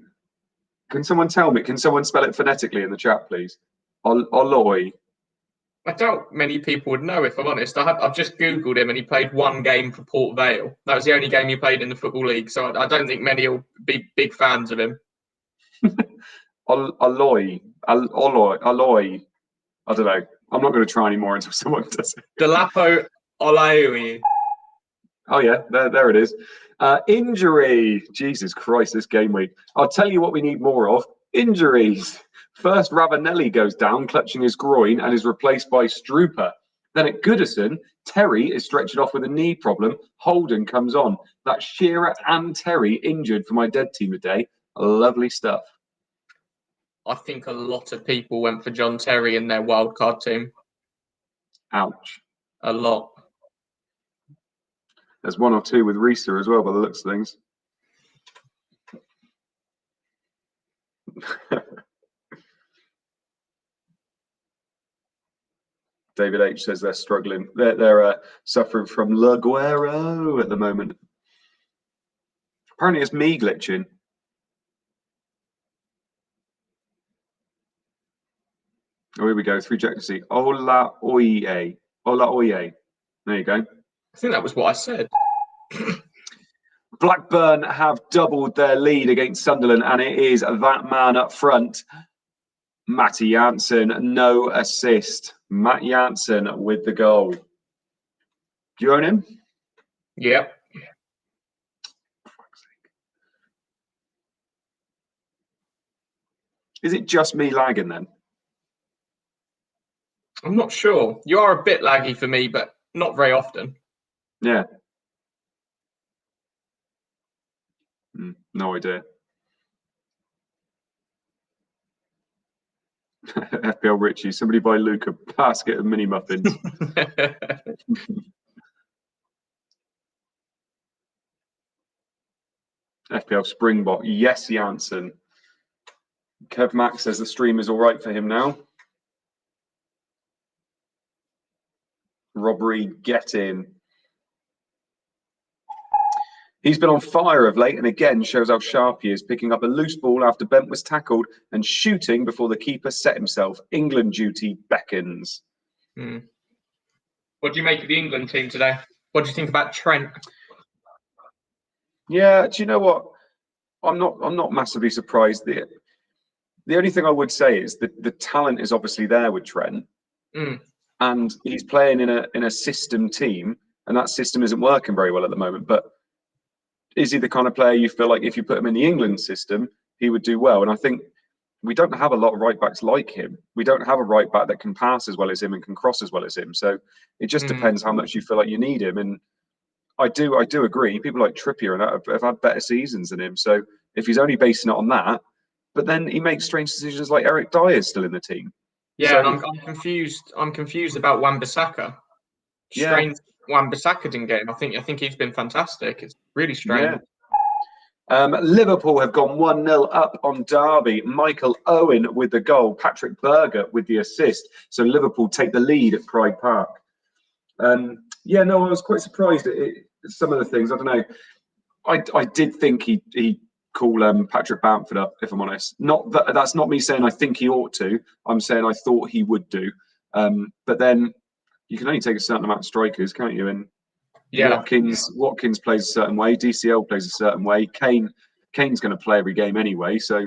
Can someone tell me? Can someone spell it phonetically in the chat, please? Oloy. I doubt many people would know, if I'm honest. I've just Googled him and he played one game for Port Vale. That was the only game he played in the Football League. So I don't think many will be big fans of him. Aloy. Aloy. I don't know. I'm not going to try anymore until someone does it. Delapo Olaoui. Oh, yeah. There it is. Injury. Jesus Christ, this game week. I'll tell you what we need more of. Injuries. First, Ravanelli goes down, clutching his groin, and is replaced by Struper. Then at Goodison, Terry is stretched off with a knee problem. Holden comes on. That's Shearer and Terry injured for my dead team today. Lovely stuff. I think a lot of people went for John Terry in their wildcard team. Ouch. A lot. There's 1 or 2 with Risa as well, by the looks of things. David H says they're struggling. They're suffering from La Guero at the moment. Apparently it's me glitching. Oh, here we go. 3 Jackson. Ola Oye. Ola Oye. There you go. I think that was what I said. Blackburn have doubled their lead against Sunderland, and it is that man up front, Matty Janssen. No assist. Matt Janssen with the goal. Do you own him? Yep. Is it just me lagging then? I'm not sure. You are a bit laggy for me, but not very often. Yeah. No idea. FPL Richie, somebody buy Luke a basket of mini muffins. FPL Springbok, yes, Janssen. Kev Mack says the stream is all right for him now. Robbery, get in. He's been on fire of late and again shows how sharp he is, picking up a loose ball after Bent was tackled and shooting before the keeper set himself. England duty beckons. What do you make of the England team today? What do you think about Trent? Yeah, do you know what? I'm not massively surprised. The only thing I would say is that the talent is obviously there with Trent. And he's playing in a system team, and that system isn't working very well at the moment. But is he the kind of player you feel like if you put him in the England system, he would do well? And I think we don't have a lot of right backs like him. We don't have a right back that can pass as well as him and can cross as well as him. So it just depends how much you feel like you need him. And I do agree. People like Trippier and that have had better seasons than him. So if he's only basing it on that, but then he makes strange decisions like Eric Dyer's still in the team. Yeah, so, and I'm confused. I'm confused about Wan-Bissaka. Yeah. Wan-Bissaka didn't get him. I think he's been fantastic. It's really strange. Yeah. Liverpool have gone 1-0 up on Derby. Michael Owen with the goal. Patrick Berger with the assist. So Liverpool take the lead at Pride Park. Yeah, no, I was quite surprised at some of the things. I don't know. I did think he'd call Patrick Bamford up, if I'm honest. That's not me saying I think he ought to. I'm saying I thought he would do. But then you can only take a certain amount of strikers, can't you? And Yeah. Watkins plays a certain way. DCL plays a certain way. Kane's going to play every game anyway. So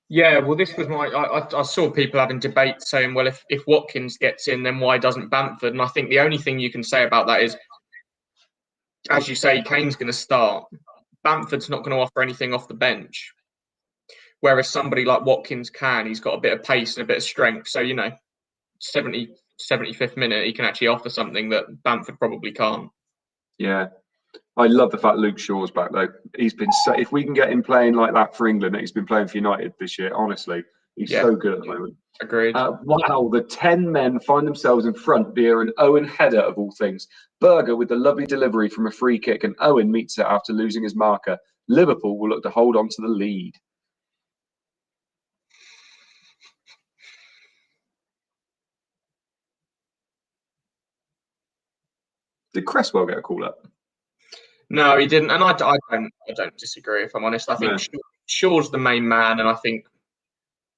yeah, well, this was I saw people having debates saying, well, if Watkins gets in, then why doesn't Bamford? And I think the only thing you can say about that is, as you say, Kane's going to start. Bamford's not going to offer anything off the bench. Whereas somebody like Watkins can. He's got a bit of pace and a bit of strength. So, 75th minute, he can actually offer something that Bamford probably can't. Yeah. I love the fact Luke Shaw's back, though. He's been if we can get him playing like that for England, he's been playing for United this year, honestly. He's so good at the moment. Agreed. Wow, the 10 men find themselves in front via an Owen header, of all things. Berger with the lovely delivery from a free kick, and Owen meets it after losing his marker. Liverpool will look to hold on to the lead. Did Cresswell get a call up? No, he didn't, and I don't disagree. If I'm honest, I think Shaw's the main man, and I think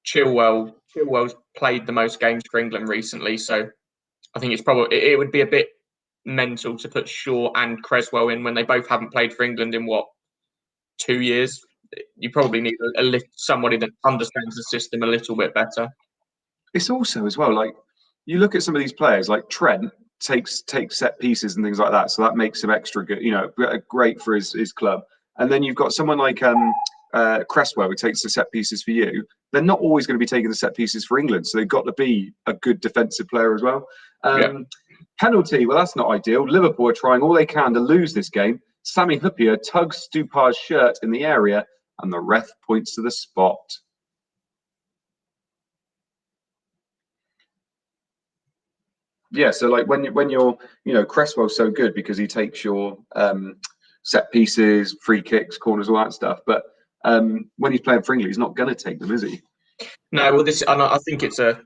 Chilwell's played the most games for England recently, so I think it would be a bit mental to put Shaw and Cresswell in when they both haven't played for England in 2 years. You probably need somebody that understands the system a little bit better. It's also as well, like, you look at some of these players, like Trent takes set pieces and things like that, so that makes him extra good, great for his club. And then you've got someone like Cresswell who takes the set pieces for you. They're not always going to be taking the set pieces for England, so they've got to be a good defensive player as well. Penalty, well, that's not ideal. Liverpool are trying all they can to lose this game. Sami Hyypiä tugs Stupar's shirt in the area, and the ref points to the spot. Yeah, so like when you're, Cresswell's so good because he takes your set pieces, free kicks, corners, all that stuff. But when he's playing for England, he's not going to take them, is he? No, well, I think it's our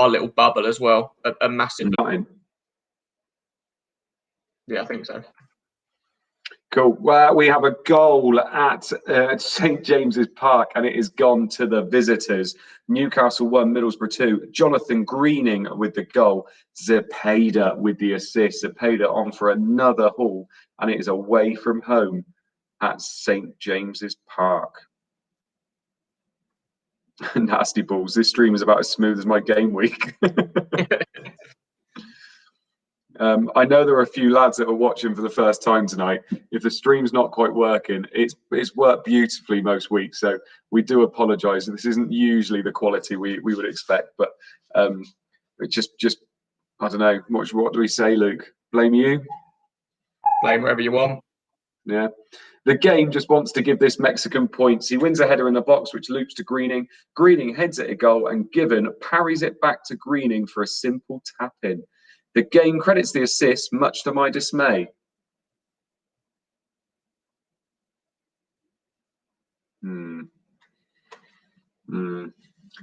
little bubble as well, a massive. Yeah, I think so. Cool. Well, we have a goal at St James's Park, and it is gone to the visitors. Newcastle 1, Middlesbrough 2. Jonathan Greening with the goal. Zepeda with the assist. Zepeda on for another haul, and it is away from home at St James's Park. Nasty balls. This stream is about as smooth as my game week. I know there are a few lads that are watching for the first time tonight. If the stream's not quite working, it's worked beautifully most weeks, so we do apologise. This isn't usually the quality we would expect, but it just I don't know. What do we say, Luke? Blame you? Blame wherever you want. Yeah. The game just wants to give this Mexican points. He wins a header in the box, which loops to Greening. Greening heads at a goal, and Given parries it back to Greening for a simple tap-in. The game credits the assist, much to my dismay.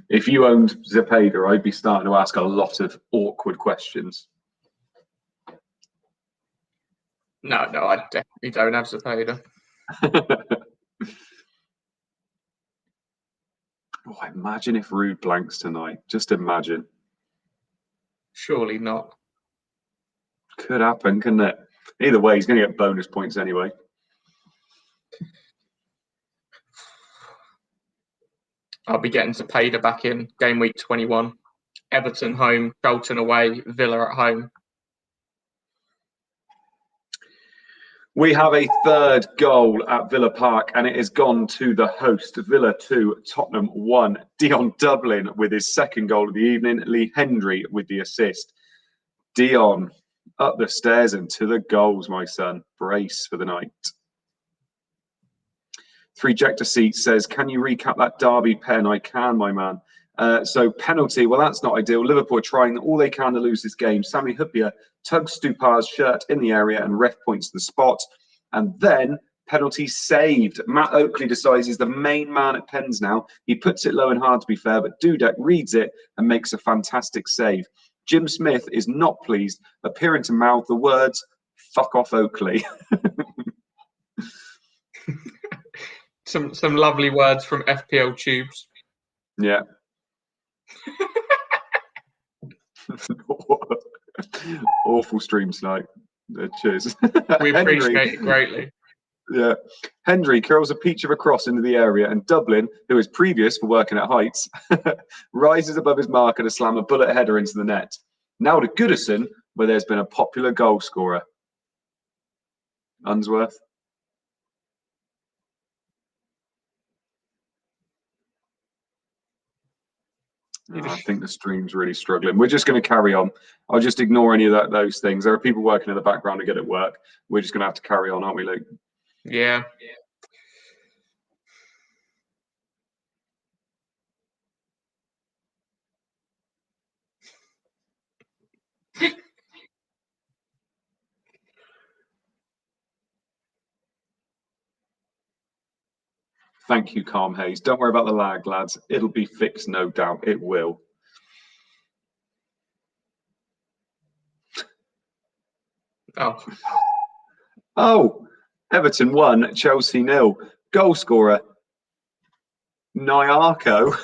If you owned Zepeda, I'd be starting to ask a lot of awkward questions. No, I definitely don't have Zepeda. Imagine if Rude blanks tonight. Just imagine. Surely not. Could happen, couldn't it? Either way, he's going to get bonus points anyway. I'll be getting Zepeda back in game week 21. Everton home, Charlton away, Villa at home. We have a third goal at Villa Park, and it has gone to the host. Villa 2, Tottenham 1. Dion Dublin with his second goal of the evening. Lee Hendry with the assist. Dion, up the stairs and to the goals, my son. Brace for the night. 3 Jector Seat says, can you recap that Derby pen? I can, my man. So penalty, well, that's not ideal. Liverpool are trying all they can to lose this game. Sami Hyypiä tugs Stupar's shirt in the area and ref points to the spot. And then penalty saved. Matt Oakley decides he's the main man at pens now. He puts it low and hard, to be fair, but Dudek reads it and makes a fantastic save. Jim Smith is not pleased, appearing to mouth the words, "Fuck off, Oakley." Some lovely words from FPL Tubes. Yeah. Awful stream tonight. Cheers. We appreciate it greatly. Yeah. Hendry curls a peach of a cross into the area, and Dublin, who is previous for working at heights, rises above his marker to slam a bullet header into the net. Now to Goodison, where there's been a popular goal scorer. Unsworth. I think the stream's really struggling. We're just going to carry on. I'll just ignore any of those things. There are people working in the background to get it work. We're just going to have to carry on, aren't we, Luke? Yeah. Thank you, Calm Hayes. Don't worry about the lag, lads. It'll be fixed, no doubt. It will. Oh, Everton 1, Chelsea 0. Goal scorer, Nyarko.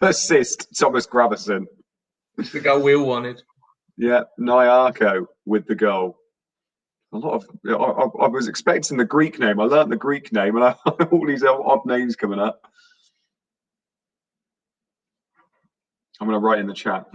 Assist, Thomas Gravison. The goal we all wanted. Yeah, Nyarko with the goal. A lot of I was expecting the Greek name. I learnt the Greek name, and all these odd names coming up. I'm going to write in the chat.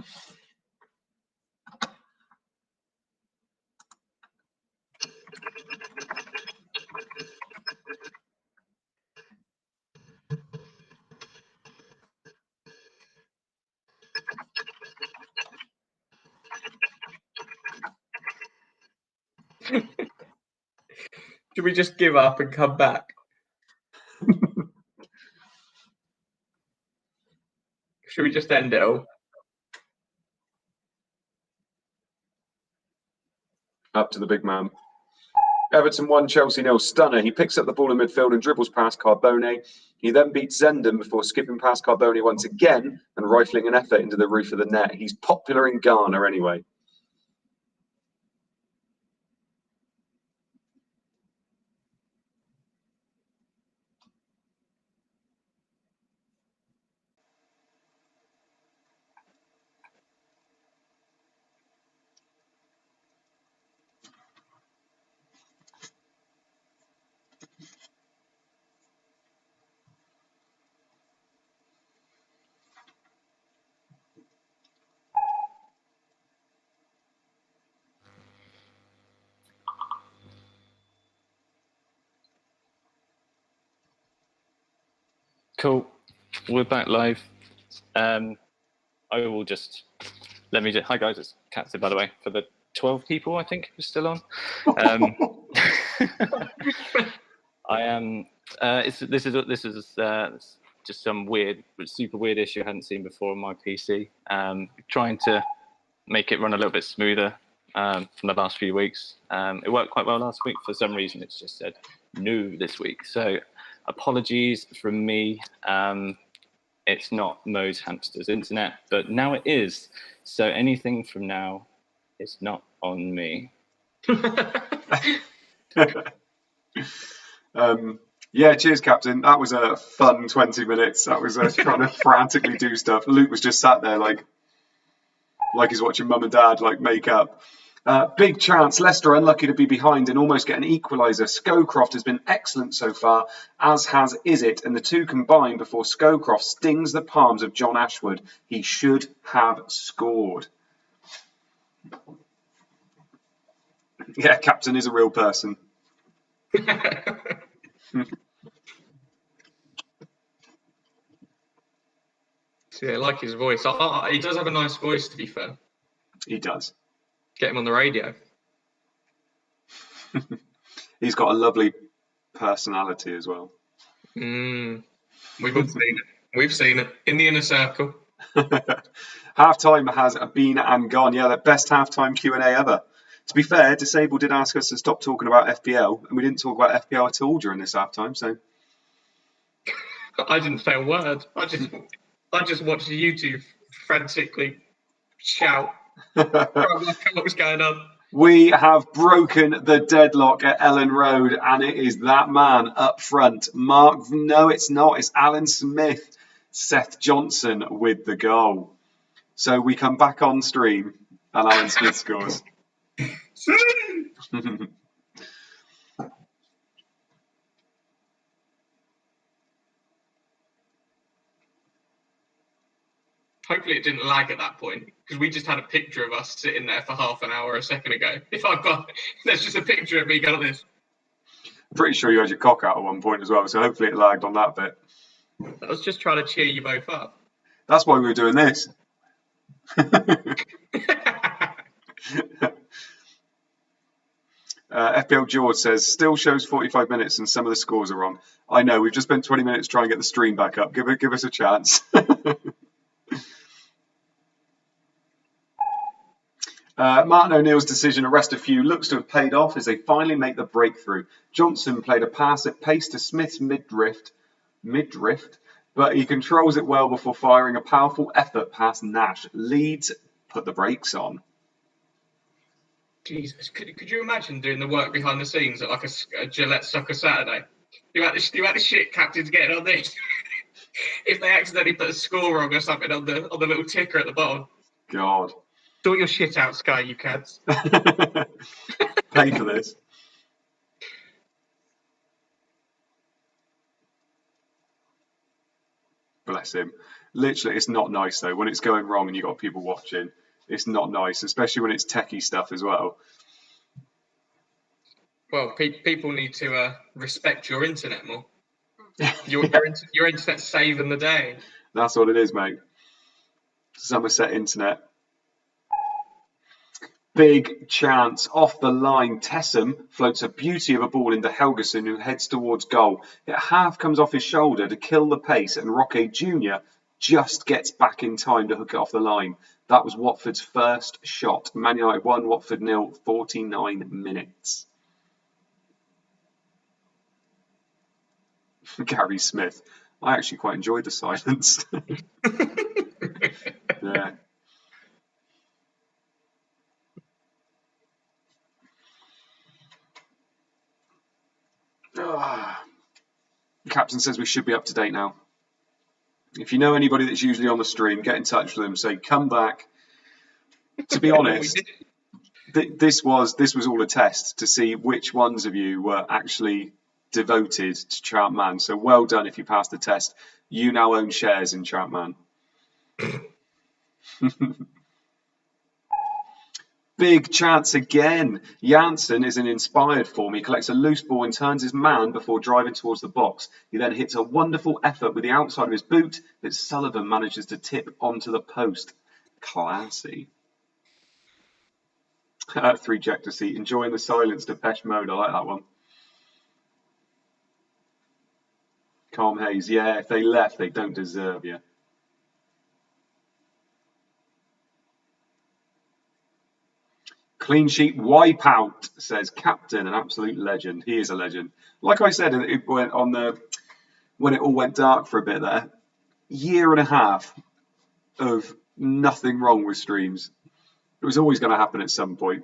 Should we just give up and come back? Should we just end it all? Up to the big man. Everton 1, Chelsea 0. Stunner. He picks up the ball in midfield and dribbles past Carbone. He then beats Zenden before skipping past Carbone once again and rifling an effort into the roof of the net. He's popular in Ghana anyway. Cool. We're back live. I will just hi guys, it's Captain, by the way, for the 12 people I think who's still on. I am. This is just some super weird issue I hadn't seen before on my PC. Trying to make it run a little bit smoother from the last few weeks. It worked quite well last week. For some reason, it's just said no this week. So apologies from me. It's not Mo's Hamster's internet, but now it is. So anything from now is not on me. Yeah, cheers, Captain. That was a fun 20 minutes. That was trying to frantically do stuff. Luke was just sat there like he's watching mum and dad make up. Big chance. Leicester unlucky to be behind and almost get an equaliser. Scowcroft has been excellent so far, as has Izzet, and the two combine before Scowcroft stings the palms of John Ashwood. He should have scored. Yeah, Captain is a real person. Yeah, I like his voice. He does have a nice voice, to be fair. He does. Get him on the radio. He's got a lovely personality as well. We've all seen it. We've seen it in the inner circle. Half-time has been and gone. Yeah, the best half-time Q&A ever. To be fair, Disabled did ask us to stop talking about FPL, and we didn't talk about FPL at all during this half-time, so... I didn't say a word. I just watched YouTube frantically shout. Trying to work out what was going on. We have broken the deadlock at Ellen Road, and it is that man up front. No, it's not. It's Alan Smith, Seth Johnson with the goal. So we come back on stream, and Alan Smith scores. Hopefully it didn't lag at that point, because we just had a picture of us sitting there for half an hour a second ago. There's just a picture of me going like this. Pretty sure you had your cock out at one point as well, so hopefully it lagged on that bit. I was just trying to cheer you both up. That's why we were doing this. FPL George says, still shows 45 minutes and some of the scores are wrong. I know, we've just spent 20 minutes trying to get the stream back up. Give us a chance. Martin O'Neill's decision to rest a few looks to have paid off as they finally make the breakthrough. Johnson played a pass at pace to Smith's mid-drift, but he controls it well before firing a powerful effort past Nash. Leeds put the brakes on. Jesus, could you imagine doing the work behind the scenes at like a Gillette Soccer Saturday? You had the shit captains getting on this. If they accidentally put a score wrong or something on the little ticker at the bottom. God. Sort your shit out, Sky, you cads. Pay for this. Bless him. Literally, it's not nice though. When it's going wrong and you've got people watching, it's not nice, especially when it's techie stuff as well. Well, people need to respect your internet more. Your internet's saving the day. That's what it is, mate. Somerset internet. Big chance off the line. Tessem floats a beauty of a ball into Helgeson, who heads towards goal. It half comes off his shoulder to kill the pace, and Roque Jr. just gets back in time to hook it off the line. That was Watford's first shot. Man United 1, Watford 0, 49 minutes. Gary Smith. I actually quite enjoyed the silence. Yeah. The captain says we should be up to date now. If you know anybody that's usually on the stream, get in touch with them. Say, come back. To be honest, this was all a test to see which ones of you were actually devoted to ChampMan. So well done if you passed the test. You now own shares in ChampMan. Big chance again. Janssen is in inspired form. He collects a loose ball and turns his man before driving towards the box. He then hits a wonderful effort with the outside of his boot that Sullivan manages to tip onto the post. Classy. 3 Jector seat. Enjoying the silence Depeche Mode. I like that one. Calm Hayes. Yeah, if they left, they don't deserve you. Clean sheet wipeout, says captain, an absolute legend. He is a legend. Like I said, it went on when it all went dark for a bit there. Year and a half of nothing wrong with streams. It was always going to happen at some point.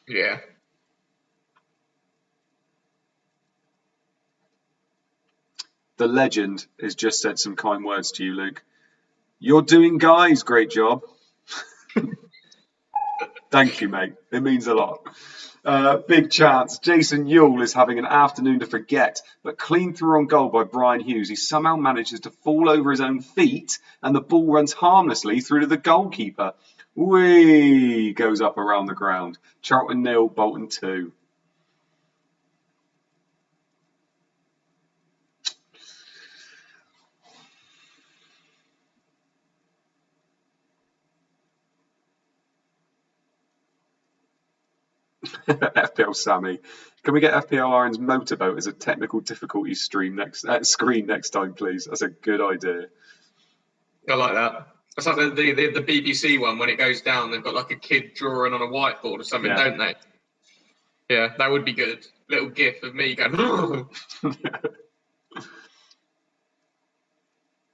Yeah. The legend has just said some kind words to you, Luke. You're doing, guys, great job. Thank you, mate. It means a lot. Big chance. Jason Ewell is having an afternoon to forget, but clean through on goal by Brian Hughes. He somehow manages to fall over his own feet, and the ball runs harmlessly through to the goalkeeper. Whee! Goes up around the ground. Charlton 0, Bolton 2. FPL Sammy. Can we get FPL Aaron's motorboat as a technical difficulty screen next time, please? That's a good idea. I like that. It's like the BBC one when it goes down. They've got like a kid drawing on a whiteboard or something, don't they? Yeah, that would be good. Little gif of me going.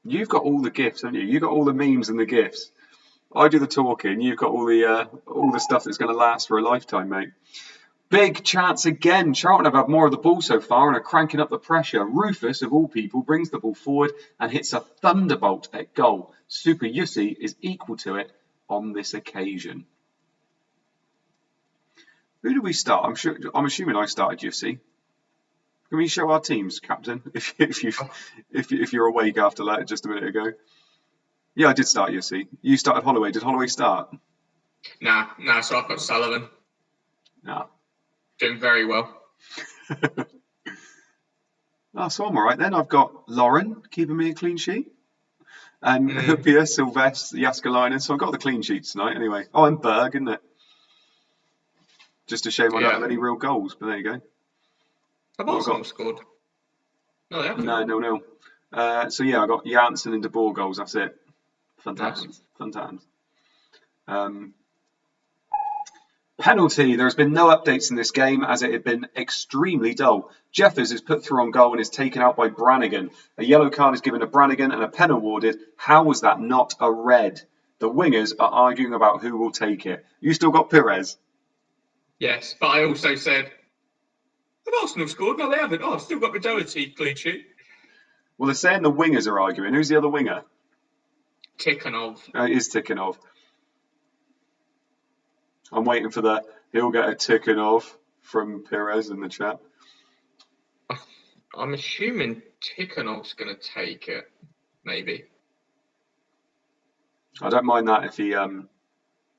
You've got all the gifs, haven't you? You've got all the memes and the gifs. I do the talking. You've got all the stuff that's going to last for a lifetime, mate. Big chance again. Charlton have had more of the ball so far and are cranking up the pressure. Rufus, of all people, brings the ball forward and hits a thunderbolt at goal. Super Yussi is equal to it on this occasion. Who do we start? I'm assuming I started Yussi. Can we show our teams, Captain? If you're awake after that just a minute ago. Yeah, I did start Yussi. You started Holloway. Did Holloway start? Nah. So I've got Sullivan. Nah. Doing very well. So I'm all right then. I've got Lauren keeping me a clean sheet. And Hupia, Sylvester, Jaskalainen. So I've got the clean sheets tonight anyway. Oh, and Berg, isn't it? Just a shame I don't have any real goals, but there you go. Have Arsenal scored? No, they haven't. No. So yeah, I got Janssen and De Boer goals. That's it. Fun times. Penalty. There has been no updates in this game as it had been extremely dull. Jeffers is put through on goal and is taken out by Brannigan. A yellow card is given to Brannigan and a pen awarded. How was that not a red? The wingers are arguing about who will take it. You still got Pires? Yes, but I also said, have Arsenal scored? No, they haven't. Oh, I've still got Doherty clean sheet. Well, they're saying the wingers are arguing. Who's the other winger? Tikhonov. It is Tikhonov. I'm waiting for he'll get a Tikhonov from Pires in the chat. I'm assuming Tikhonov's going to take it, maybe. I don't mind that if he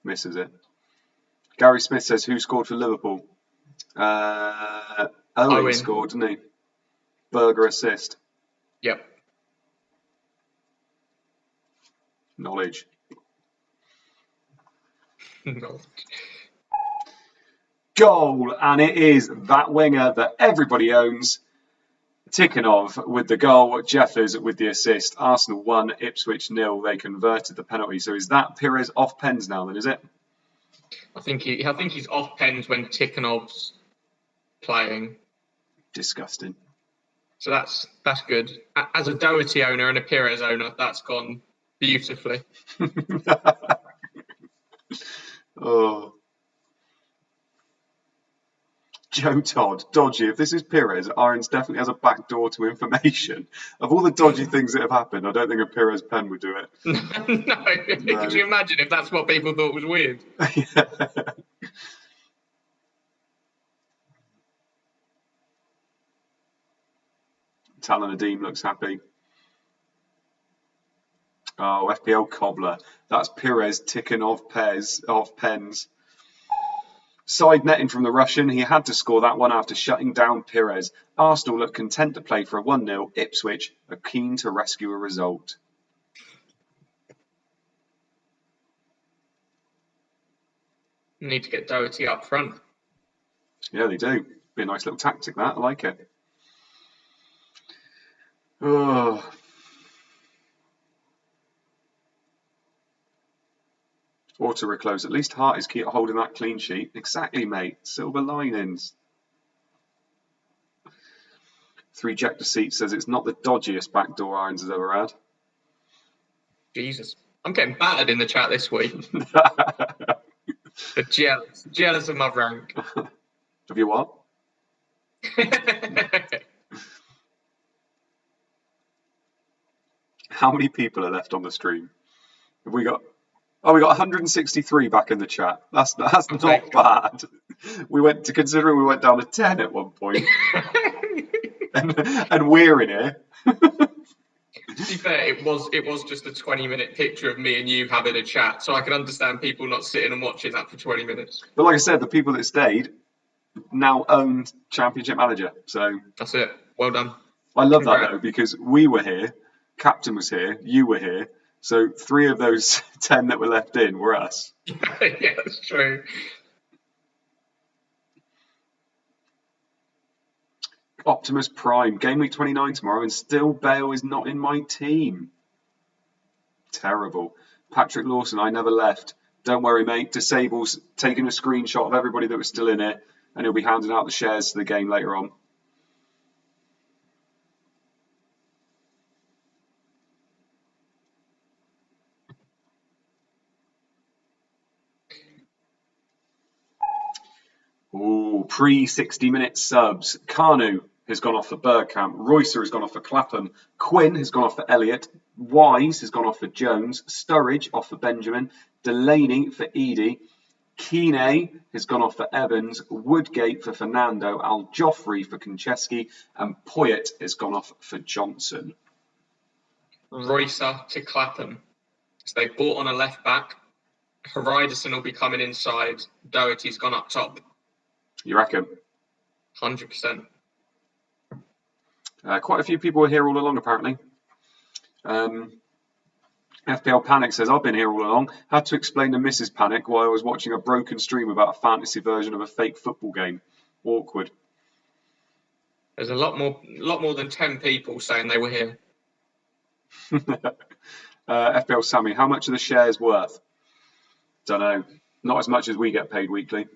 misses it. Gary Smith says, who scored for Liverpool? Owen scored, didn't he? Berger assist. Yep. Knowledge. Goal, and it is that winger that everybody owns. Tikhonov with the goal, Jeffers with the assist. Arsenal 1, Ipswich 0. They converted the penalty. So is that Pires off pens now then, is it? I think he's off pens when Tikhonov's playing. Disgusting. So that's good. As a Doherty owner and a Pires owner, that's gone beautifully. Oh. Joe Todd, dodgy. If this is Pires, Irons definitely has a back door to information. Of all the dodgy things that have happened, I don't think a Pires pen would do it. No. Could you imagine if that's what people thought was weird? Yeah. Talon Adeem looks happy. Oh, FPL Cobbler. That's Pires ticking off pens. Side netting from the Russian. He had to score that one after shutting down Pires. Arsenal look content to play for a 1-0. Ipswich are keen to rescue a result. Need to get Doherty up front. Yeah, they do. Be a nice little tactic, that. I like it. Oh. Auto reclose. At least Hart is keep holding that clean sheet. Exactly, mate. Silver linings. 3 Jack Deceit says it's not the dodgiest backdoor Irons has ever had. Jesus. I'm getting battered in the chat this week. They're jealous of my rank. Of your what? How many people are left on the stream? Have we got? Oh, we got 163 back in the chat. That's not bad. We went down to 10 at one point, and we're in here. To be fair, it was just a 20-minute picture of me and you having a chat, so I can understand people not sitting and watching that for 20 minutes. But like I said, the people that stayed now owned Championship Manager. So that's it. Well done. I love that though, because we were here, Captain was here, you were here. So 3 of those 10 that were left in were us. Yeah, that's true. Optimus Prime, Game Week 29 tomorrow, and still Bale is not in my team. terrible. Patrick Lawson, I never left. Don't worry, mate. Disable's taking a screenshot of everybody that was still in it, and he'll be handing out the shares to the game later on. Ooh, pre-60-minute subs. Kanu has gone off for Bergkamp. Roycer has gone off for Clapham. Quinn has gone off for Elliott. Wise has gone off for Jones. Sturridge off for Benjamin. Delaney for Edie. Keane has gone off for Evans. Woodgate for Fernando. Al Joffrey for Konchesky. And Poyet has gone off for Johnson. Roycer to Clapham. So they bought on a left back. Hariderson will be coming inside. Doherty's gone up top. You reckon? 100%. Quite a few people were here all along, apparently. FPL Panic says, I've been here all along. Had to explain to Mrs. Panic why I was watching a broken stream about a fantasy version of a fake football game. Awkward. There's a lot more than 10 people saying they were here. FPL Sammy, how much are the shares worth? Don't know. Not as much as we get paid weekly.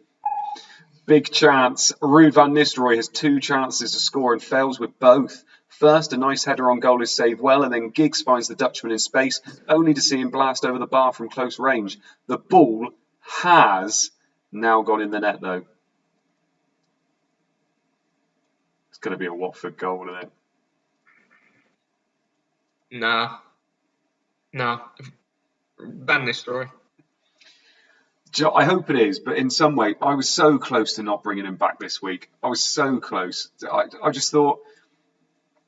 Big chance. Ruud van Nistelrooy has 2 chances to score and fails with both. First, a nice header on goal is saved well, and then Giggs finds the Dutchman in space, only to see him blast over the bar from close range. The ball has now gone in the net, though. It's going to be a Watford goal, isn't it? Nah. Van Nistelrooy. I hope it is, but in some way, I was so close to not bringing him back this week. I was so close. I just thought,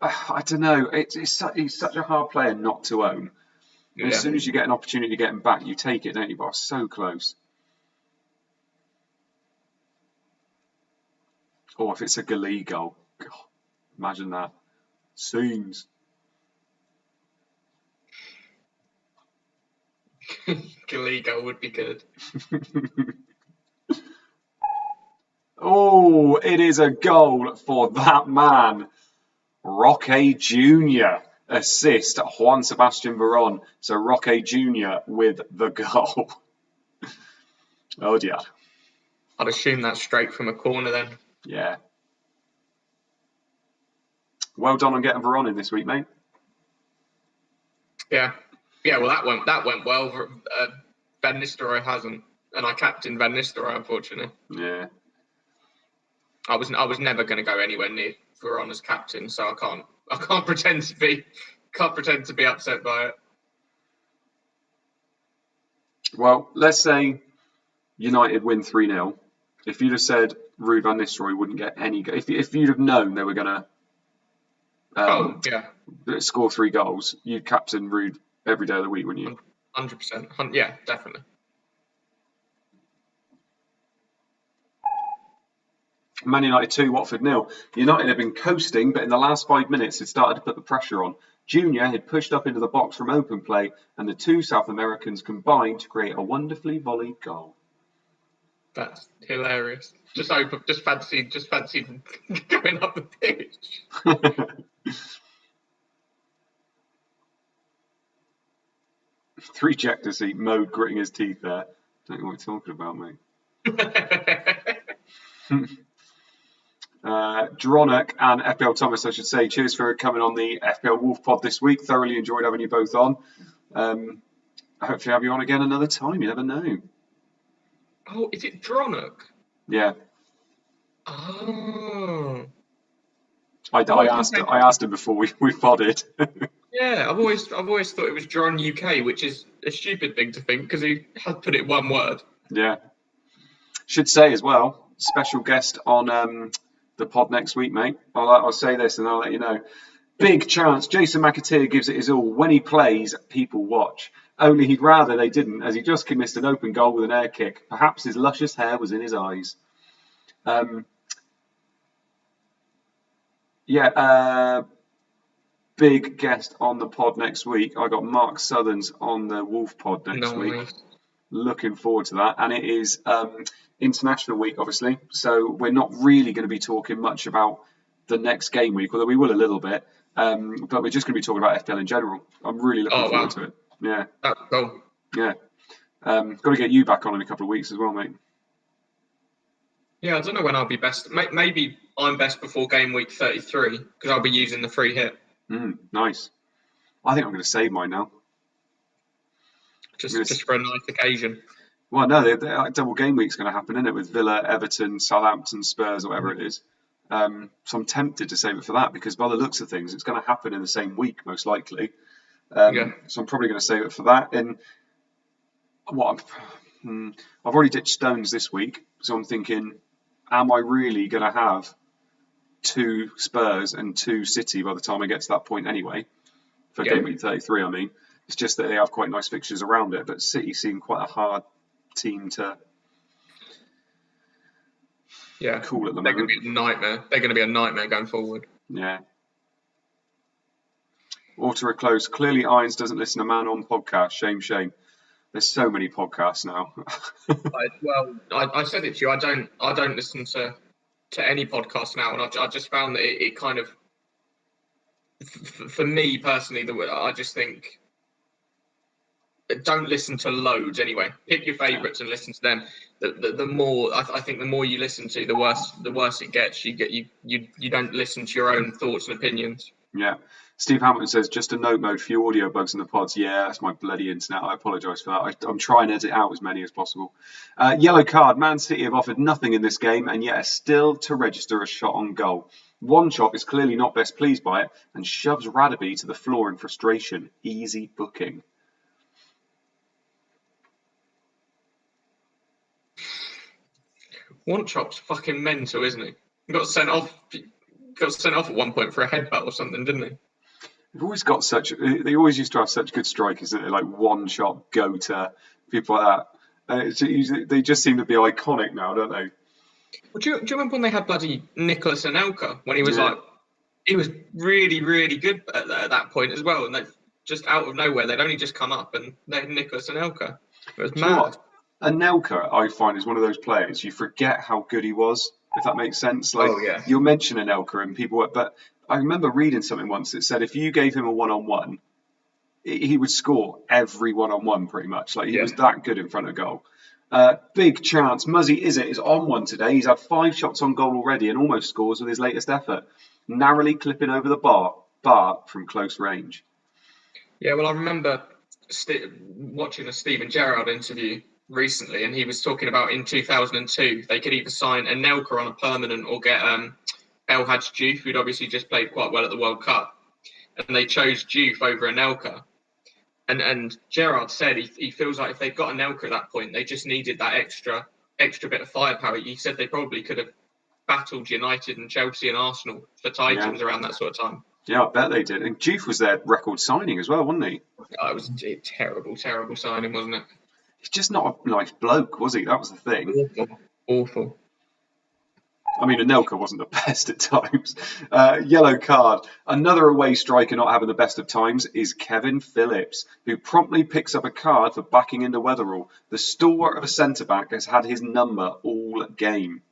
I don't know, he's such a hard player not to own. Yeah. As soon as you get an opportunity to get him back, you take it, don't you? But I was so close. Oh, if it's a Gali goal, God, imagine that. Scenes. Gallego would be good. Oh, it is a goal for that man. Roque Jr. assist Juan Sebastian Veron. So Roque Jr. with the goal. Oh dear. I'd assume that's straight from a corner then. Yeah. Well done on getting Veron in this week, mate. Yeah. Yeah, well, that went well. Van Nistelrooy hasn't, and I captained Van Nistelrooy, unfortunately. Yeah. I was never going to go anywhere near Veron as captain, so I can't pretend to be upset by it. Well, let's say United win 3-0. If you'd have said Ruud van Nistelrooy wouldn't get any, if you'd have known they were going to score 3 goals, you'd captain Ruud every day of the week, wouldn't you? 100%. Yeah, definitely. Man United 2, Watford 0. United had been coasting, but in the last 5 minutes had started to put the pressure on. Junior had pushed up into the box from open play, and the 2 South Americans combined to create a wonderfully volleyed goal. That's hilarious. Just fancied going up the pitch. 3 check to see Mode gritting his teeth there. Don't know what you're talking about, mate. Dronic and FPL Thomas, I should say, cheers for coming on the FPL Wolf Pod this week. Thoroughly enjoyed having you both on. Hopefully have you on again another time. You never know. Oh, is it Dronic? Yeah. Oh. I asked him before we podded. Yeah, I've always thought it was Dron UK, which is a stupid thing to think because he has put it one word. Yeah. Should say as well, special guest on the pod next week, mate. I'll say this and I'll let you know. Big chance. Jason McAteer gives it his all. When he plays, people watch. Only he'd rather they didn't, as he just missed an open goal with an air kick. Perhaps his luscious hair was in his eyes. Big guest on the pod next week. I got Mark Southerns on the Wolf pod next week. Looking forward to that. And it is International Week, obviously. So we're not really going to be talking much about the next game week, although we will a little bit. But we're just going to be talking about FPL in general. I'm really looking forward to it. Yeah. That's cool. Yeah. Got to get you back on in a couple of weeks as well, mate. Yeah, I don't know when I'll be best. Maybe I'm best before game week 33 because I'll be using the free hit. Nice. I think I'm going to save mine now. Just for a nice occasion. Well, no, double game week's going to happen, isn't it? With Villa, Everton, Southampton, Spurs, or whatever it is. So I'm tempted to save it for that because by the looks of things, it's going to happen in the same week, most likely. So I'm probably going to save it for that. And I've already ditched Stones this week, so I'm thinking, am I really going to have 2 Spurs and 2 City by the time I get to that point anyway? For game week 33, I mean. It's just that they have quite nice fixtures around it, but City seem quite a hard team to call at the moment. They're going to be a nightmare. They're going to be a nightmare going forward. Yeah. Auto close. Clearly, Irons doesn't listen to Man On podcast. Shame. There's so many podcasts now. I said it to you. I don't listen to any podcast now, and I just found that it kind of, for me personally, I just think, don't listen to loads anyway. Pick your favourites and listen to them. The more I think, the more you listen to, the worse it gets. You don't listen to your own thoughts and opinions. Yeah. Steve Hamilton says, just a note mode, few audio bugs in the pods. Yeah, that's my bloody internet. I apologise for that. I'm trying to edit out as many as possible. Yellow card. Man City have offered nothing in this game and yet are still to register a shot on goal. One Chop is clearly not best pleased by it and shoves Radaby to the floor in frustration. Easy booking. One Chop's fucking mental, isn't he? He got sent off at one point for a headbutt or something, didn't he? They've always got they always used to have such good strikers, didn't they? Like One Chop, Gota, people like that. They just seem to be iconic now, don't they? Well, do you remember when they had bloody Nicholas Anelka when he was he was really, really good at that point as well, and they just out of nowhere they'd only just come up and they had Nicholas Anelka. It was mad. Anelka, I find, is one of those players you forget how good he was, if that makes sense. You'll mention Anelka and people, but I remember reading something once that said if you gave him a one-on-one, he would score every one-on-one pretty much. He was that good in front of goal. Big chance. Muzzy is on one today. He's had 5 shots on goal already and almost scores with his latest effort. Narrowly clipping over the bar from close range. Yeah, well, I remember watching a Steven Gerrard interview recently, and he was talking about in 2002 they could either sign Anelka on a permanent or get El Hadj Diouf, who'd obviously just played quite well at the World Cup, and they chose Diouf over Anelka. And Gerrard said he feels like if they'd got Anelka at that point, they just needed that extra bit of firepower. He said they probably could have battled United and Chelsea and Arsenal for titles around that sort of time. Yeah, I bet they did. And Diouf was their record signing as well, wasn't he? Oh, it was a terrible signing, wasn't it? He's just not a nice bloke, was he? That was the thing. Awful. I mean, Anelka wasn't the best at times. Yellow card. Another away striker not having the best of times is Kevin Phillips, who promptly picks up a card for backing into Weatherall. The stalwart of a centre-back has had his number all game.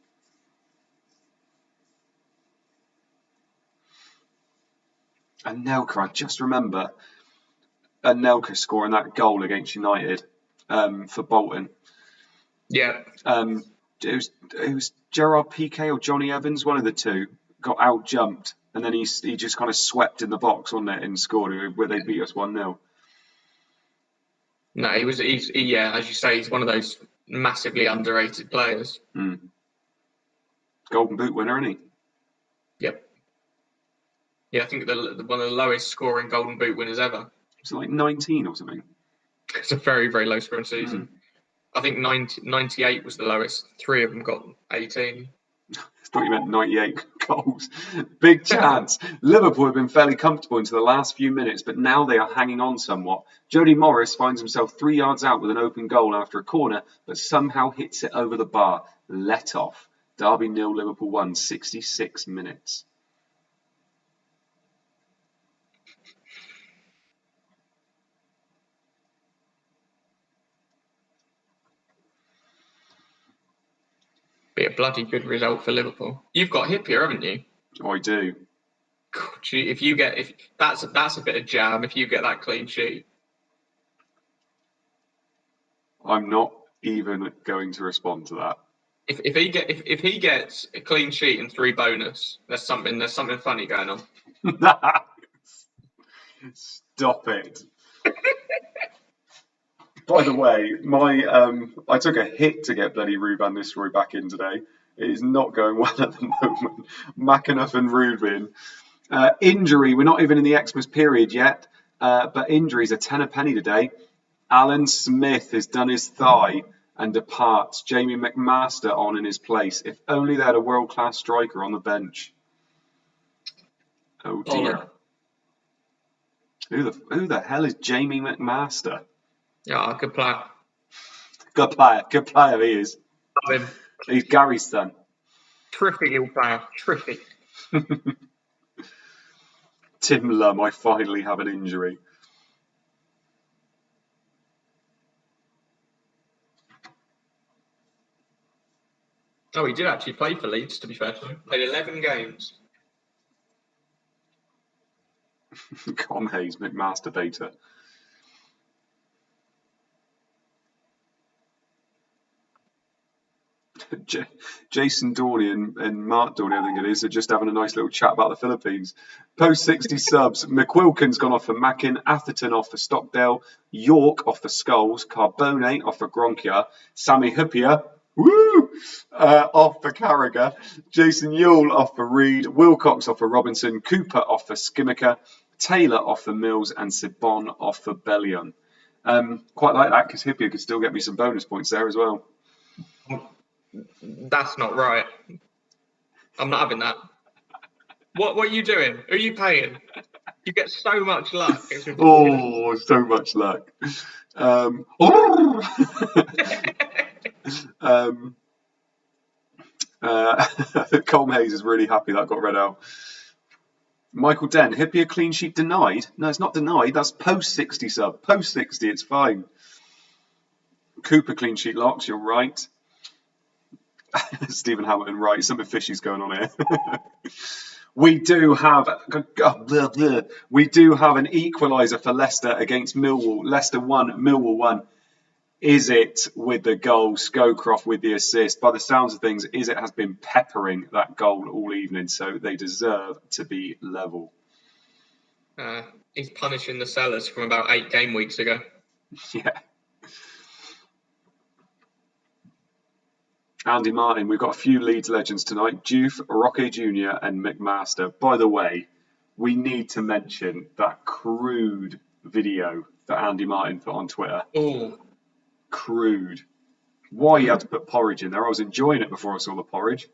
Anelka, I just remember Anelka scoring that goal against United for Bolton. Yeah. It was Gerard Piqué or Johnny Evans, one of the two, got out jumped, and then he just kind of swept in the box, wasn't it, and scored where they beat us 1-0. No, he's as you say, he's one of those massively underrated players. Golden Boot winner, isn't he? Yep. Yeah, I think one of the lowest scoring Golden Boot winners ever. It's like 19 or something. It's a very, very low scoring season. I think 98 was the lowest. 3 of them got 18. I thought you meant 98 goals. Big chance. Liverpool have been fairly comfortable into the last few minutes, but now they are hanging on somewhat. Jody Morris finds himself 3 yards out with an open goal after a corner, but somehow hits it over the bar. Let off. Derby 0, Liverpool 1, 66 minutes. Be a bloody good result for Liverpool. You've got Hippier, haven't you? Oh, I do. God, if that's a bit of jam, if you get that clean sheet. I'm not even going to respond to that. If he gets a clean sheet and 3 bonus, there's something funny going on. Stop it. By the way, I took a hit to get bloody Ruben Nistelrooy back in today. It is not going well at the moment. McAnuff and Rubin. Injury, we're not even in the Xmas period yet, but injuries are 10 a penny today. Alan Smith has done his thigh and departs. Jamie McMaster on in his place. If only they had a world-class striker on the bench. Oh dear. Who the hell is Jamie McMaster? Yeah, good player. Good player he is. Love him. He's Gary's son. Terrific little player. Terrific. Tim Lum, I finally have an injury. Oh, he did actually play for Leeds, to be fair to him. Played 11 games. Com Hayes, McMasturbator. Jason Dorney and Mark Dorney, I think it is, are just having a nice little chat about the Philippines. Post 60 subs. McQuilkin's gone off for Mackin, Atherton off for Stockdale, York off for Skulls, Carbone off for Gronkia, Sammy Huppier, off for Carragher, Jason Yule off for Reed, Wilcox off for Robinson, Cooper off for Skimmicker, Taylor off for Mills, and Sibon off for Bellion. Quite like that because Hippier could still get me some bonus points there as well. That's not right. I'm not having that. What are you doing? Who are you paying? You get so much luck. Oh, so much luck. Com Hayes is really happy that got read out. Michael Den, Hippier clean sheet denied? No, it's not denied. That's post 60 sub. Post 60, it's fine. Cooper clean sheet locks, you're right. Stephen Hamilton, right. Something fishy's going on here. We do have an equaliser for Leicester against Millwall. Leicester 1, Millwall 1. Is it with the goal? Scowcroft with the assist. By the sounds of things, Is it has been peppering that goal all evening, so they deserve to be level. He's punishing the sellers from about 8 game weeks ago. Yeah. Andy Martin, we've got a few Leeds legends tonight. Juve, Roque Jr. and McMaster. By the way, we need to mention that crude video that Andy Martin put on Twitter. Oh. Crude. Why you had to put porridge in there? I was enjoying it before I saw the porridge.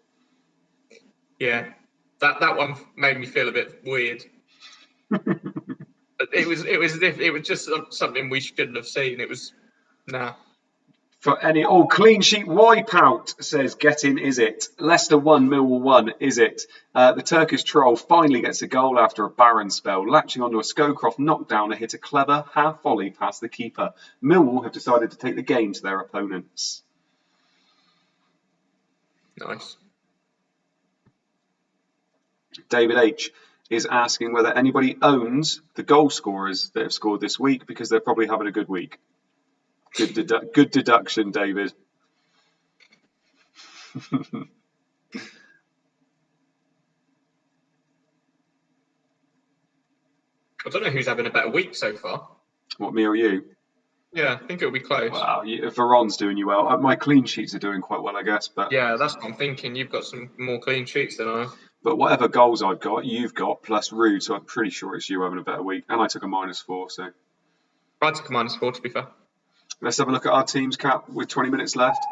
Yeah. That one made me feel a bit weird. It was just something we shouldn't have seen. It was For any clean sheet wipeout says get in, Is it? Leicester 1, Millwall 1, Is it? The Turkish troll finally gets a goal after a barren spell, latching onto a Scowcroft knockdown and hit a clever half volley past the keeper. Millwall have decided to take the game to their opponents. Nice. David H is asking whether anybody owns the goal scorers that have scored this week because they're probably having a good week. Good deduction, David. I don't know who's having a better week so far. What, me or you? Yeah, I think it'll be close. Wow, Veron's doing you well. My clean sheets are doing quite well, I guess. But yeah, that's what I'm thinking. You've got some more clean sheets than I have. But whatever goals I've got, you've got, plus Rude, so I'm pretty sure it's you having a better week. And I took a -4, so. I took a -4, to be fair. Let's have a look at our team's cap with 20 minutes left.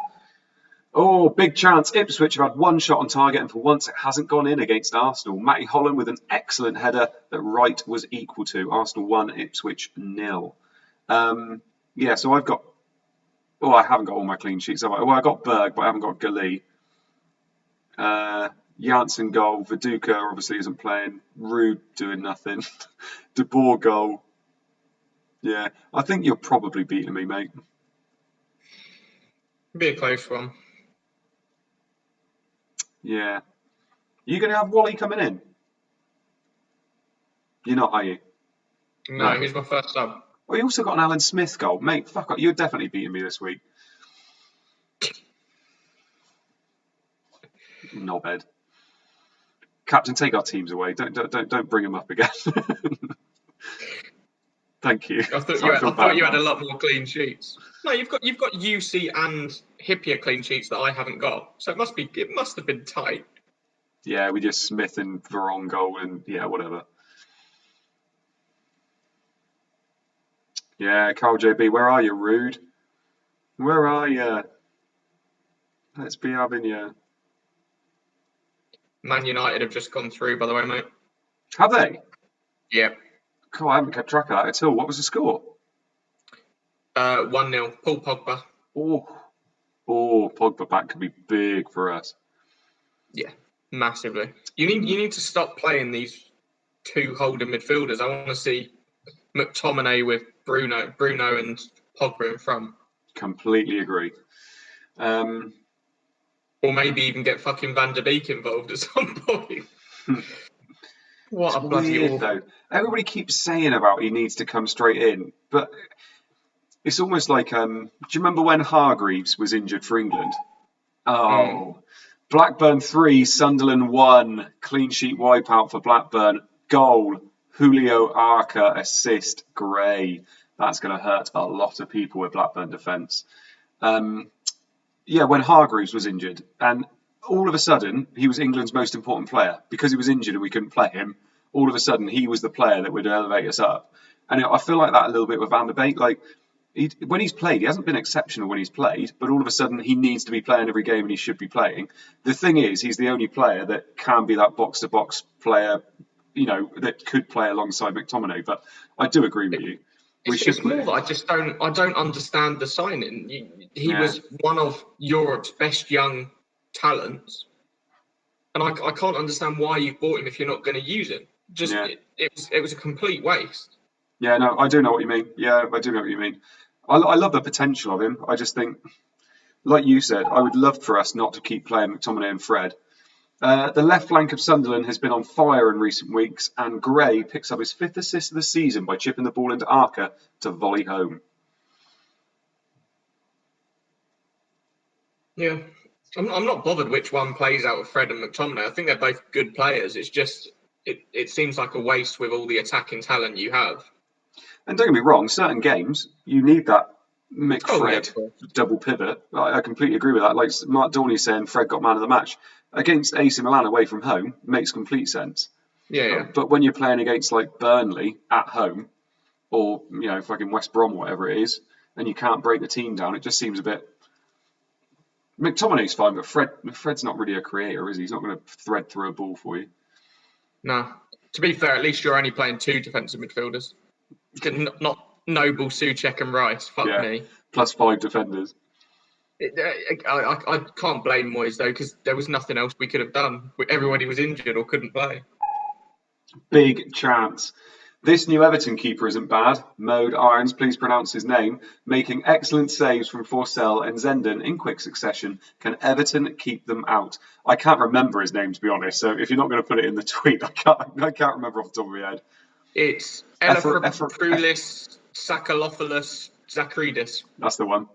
Oh, big chance. Ipswich have had one shot on target, and for once it hasn't gone in against Arsenal. Matty Holland with an excellent header that Wright was equal to. Arsenal 1, Ipswich 0. Yeah, so I've got... Oh, I haven't got all my clean sheets, have I? Well, I got Berg, but I haven't got Gali. Janssen goal. Viduka obviously isn't playing. Rude doing nothing. De Boer goal. Yeah, I think you're probably beating me, mate. Be a close one. Yeah. You going to have Wally coming in? You're not, are you? No, he's my first sub. Well, you also got an Alan Smith goal. Mate, fuck up. You're definitely beating me this week. Knobhead. Captain, take our teams away. Don't bring them up again. Thank you. I thought you had a lot more clean sheets. No, you've got UC and Hippier clean sheets that I haven't got. So it must have been tight. Yeah, we just Smith and Veron goal and yeah, whatever. Yeah, Carl JB, where are you, Rude? Where are you? Let's be having you. Man United have just gone through, by the way, mate. Have they? Yeah. Cool, I haven't kept track of that at all. What was the score? 1-0. Paul Pogba. Oh, Pogba back could be big for us. Yeah, massively. You need to stop playing these two holding midfielders. I want to see McTominay with Bruno and Pogba in front. Completely agree. Or maybe even get fucking Van der Beek involved at some point. What it's a bloody weird, though. Everybody keeps saying about he needs to come straight in, but it's almost like, do you remember when Hargreaves was injured for England? Blackburn 3, Sunderland 1, clean sheet wipeout for Blackburn, goal, Julio Arca, assist, Gray. That's going to hurt a lot of people with Blackburn defence. Yeah, when Hargreaves was injured, and all of a sudden, he was England's most important player. Because he was injured and we couldn't play him, all of a sudden, he was the player that would elevate us up. And I feel like that a little bit with Van der Beek. Like, when he's played, he hasn't been exceptional when he's played, but all of a sudden, he needs to be playing every game and he should be playing. The thing is, he's the only player that can be that box-to-box player, that could play alongside McTominay. But I do agree with you. It's more that I don't understand the signing. He was one of Europe's best young talents, and I can't understand why you bought him if you're not going to use him. It was a complete waste. Yeah, no, I do know what you mean. Yeah, I do know what you mean. I love the potential of him. I just think, like you said, I would love for us not to keep playing McTominay and Fred. The left flank of Sunderland has been on fire in recent weeks, and Gray picks up his 5th assist of the season by chipping the ball into Arca to volley home. Yeah, I'm not bothered which one plays out of Fred and McTominay. I think they're both good players. It's just, it seems like a waste with all the attacking talent you have. And don't get me wrong, certain games, you need that Fred double pivot. I completely agree with that. Like Mark Dorney saying Fred got man of the match. Against AC Milan away from home, makes complete sense. Yeah. But when you're playing against like Burnley at home, or fucking West Brom, whatever it is, and you can't break the team down, it just seems a bit. McTominay's fine, but Fred's not really a creator, is he? He's not going to thread through a ball for you. No. To be fair, at least you're only playing 2 defensive midfielders. Not Noble, Souček and Rice. Fuck me. Plus 5 defenders. I can't blame Moyes, though, because there was nothing else we could have done. Everybody was injured or couldn't play. Big chance. This new Everton keeper isn't bad. Mode Irons, please pronounce his name. Making excellent saves from Forsell and Zenden in quick succession. Can Everton keep them out? I can't remember his name, to be honest. So if you're not going to put it in the tweet, I can't remember off the top of my head. It's Eleftherioulis Sakalopoulos Zakridis. That's the one.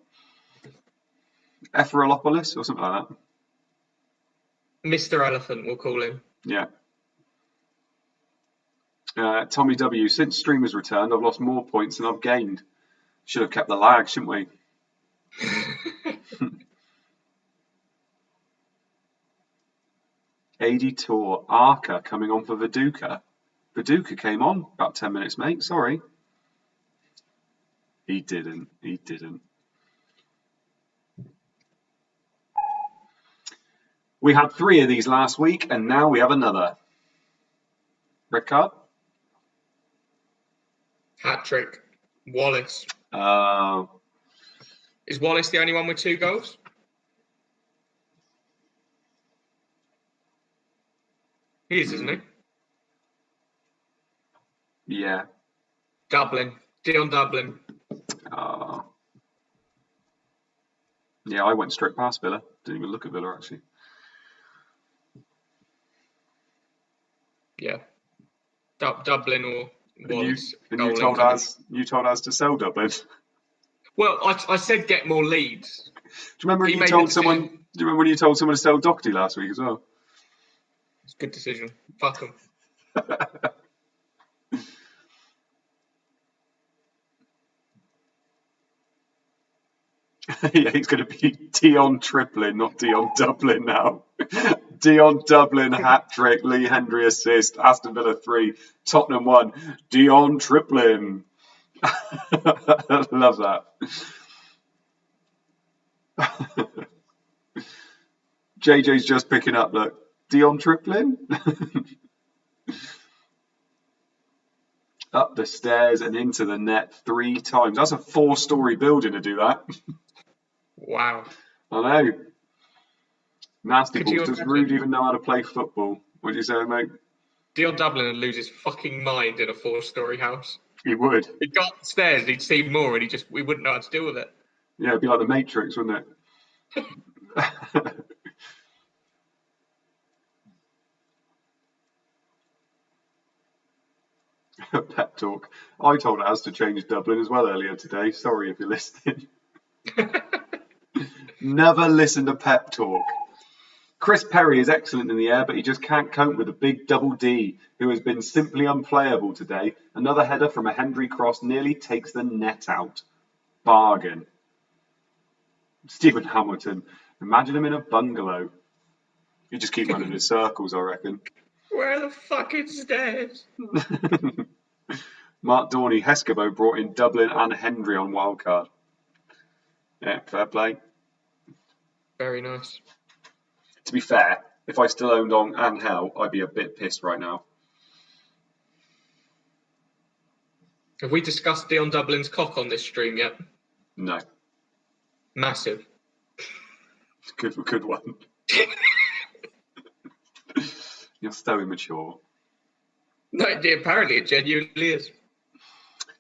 Ephraimopoulos or something like that. Mr. Elephant, we'll call him. Yeah. Tommy W. Since streamers returned, I've lost more points than I've gained. Should have kept the lag, shouldn't we? AD Tour, Arca coming on for Viduka. Viduka came on about 10 minutes, mate. Sorry. He didn't. We had 3 of these last week, and now we have another. Red card? Hat-trick. Wallace. Oh. Is Wallace the only one with 2 goals? He is, isn't he? Yeah. Dion Dublin. Yeah, I went straight past Villa. Didn't even look at Villa, actually. Yeah. Dublin or Wallace. You told us to sell Dublin. Well, I said get more leads. Do you remember you told someone Do you remember when you told someone to sell Doherty last week as well? It's a good decision. Fuck them. Yeah, he's going to be Dion Triplin, not Dion Dublin now. Dion Dublin hat-trick, Lee Hendry assist, Aston Villa 3, Tottenham 1, Dion Triplin. Love that. JJ's just picking up, look. Dion Triplin? Up the stairs and into the net 3 times. That's a 4-story building to do that. Wow. I know. Nasty Could you balls. Does imagine? Rude even know how to play football? What do you say, mate? Dion Dublin would lose his fucking mind in a 4-story house. He would. He'd got upstairs, he'd see more, and we wouldn't know how to deal with it. Yeah, it'd be like the Matrix, wouldn't it? Pep talk. I told Az to change Dublin as well earlier today. Sorry if you're listening. Never listen to Pep talk. Chris Perry is excellent in the air, but he just can't cope with the big double D, who has been simply unplayable today. Another header from a Hendry cross nearly takes the net out. Bargain. Stephen Hamilton. Imagine him in a bungalow. You just keep running in circles, I reckon. Where the fuck is dead? Mark Dorney, Heskebo brought in Dublin and Hendry on wildcard. Yeah, fair play. Very nice. To be fair, if I still owned on Angel, I'd be a bit pissed right now. Have we discussed Dion Dublin's cock on this stream yet? No. Massive. Good one. You're so immature. No, apparently it genuinely is.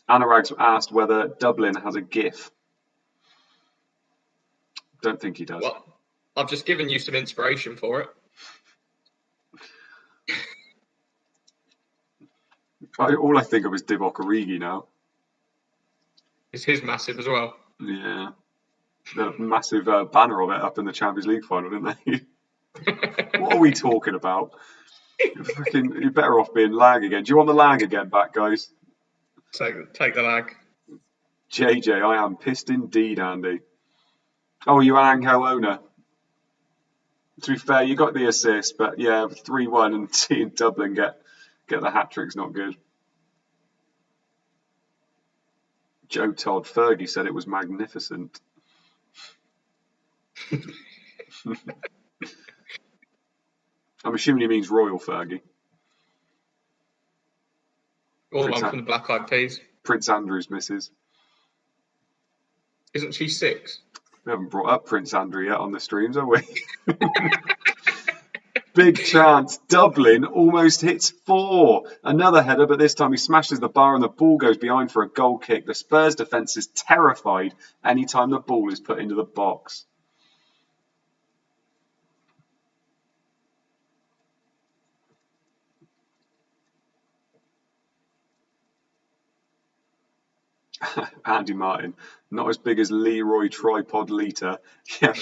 Anurag's asked whether Dublin has a GIF. Don't think he does. What? I've just given you some inspiration for it. All I think of is Divock Origi now. Is his massive as well? Yeah. The massive banner of it up in the Champions League final, didn't they? What are we talking about? You're better off being lag again. Do you want the lag again back, guys? Take the lag. JJ, I am pissed indeed, Andy. Oh, you're an Angel owner. To be fair, you got the assist, but yeah, 3-1 and seeing Dublin get the hat-trick's not good. Joe Todd, Fergie said it was magnificent. I'm assuming he means Royal Fergie. Or the one from the Black Eyed Peas. Prince Andrew's missus. Isn't she 6? We haven't brought up Prince Andrew yet on the streams, have we? Big chance. Dublin almost hits 4. Another header, but this time he smashes the bar and the ball goes behind for a goal kick. The Spurs defence is terrified anytime the ball is put into the box. Andy Martin, not as big as Leroy Tripod Lita. Yeah,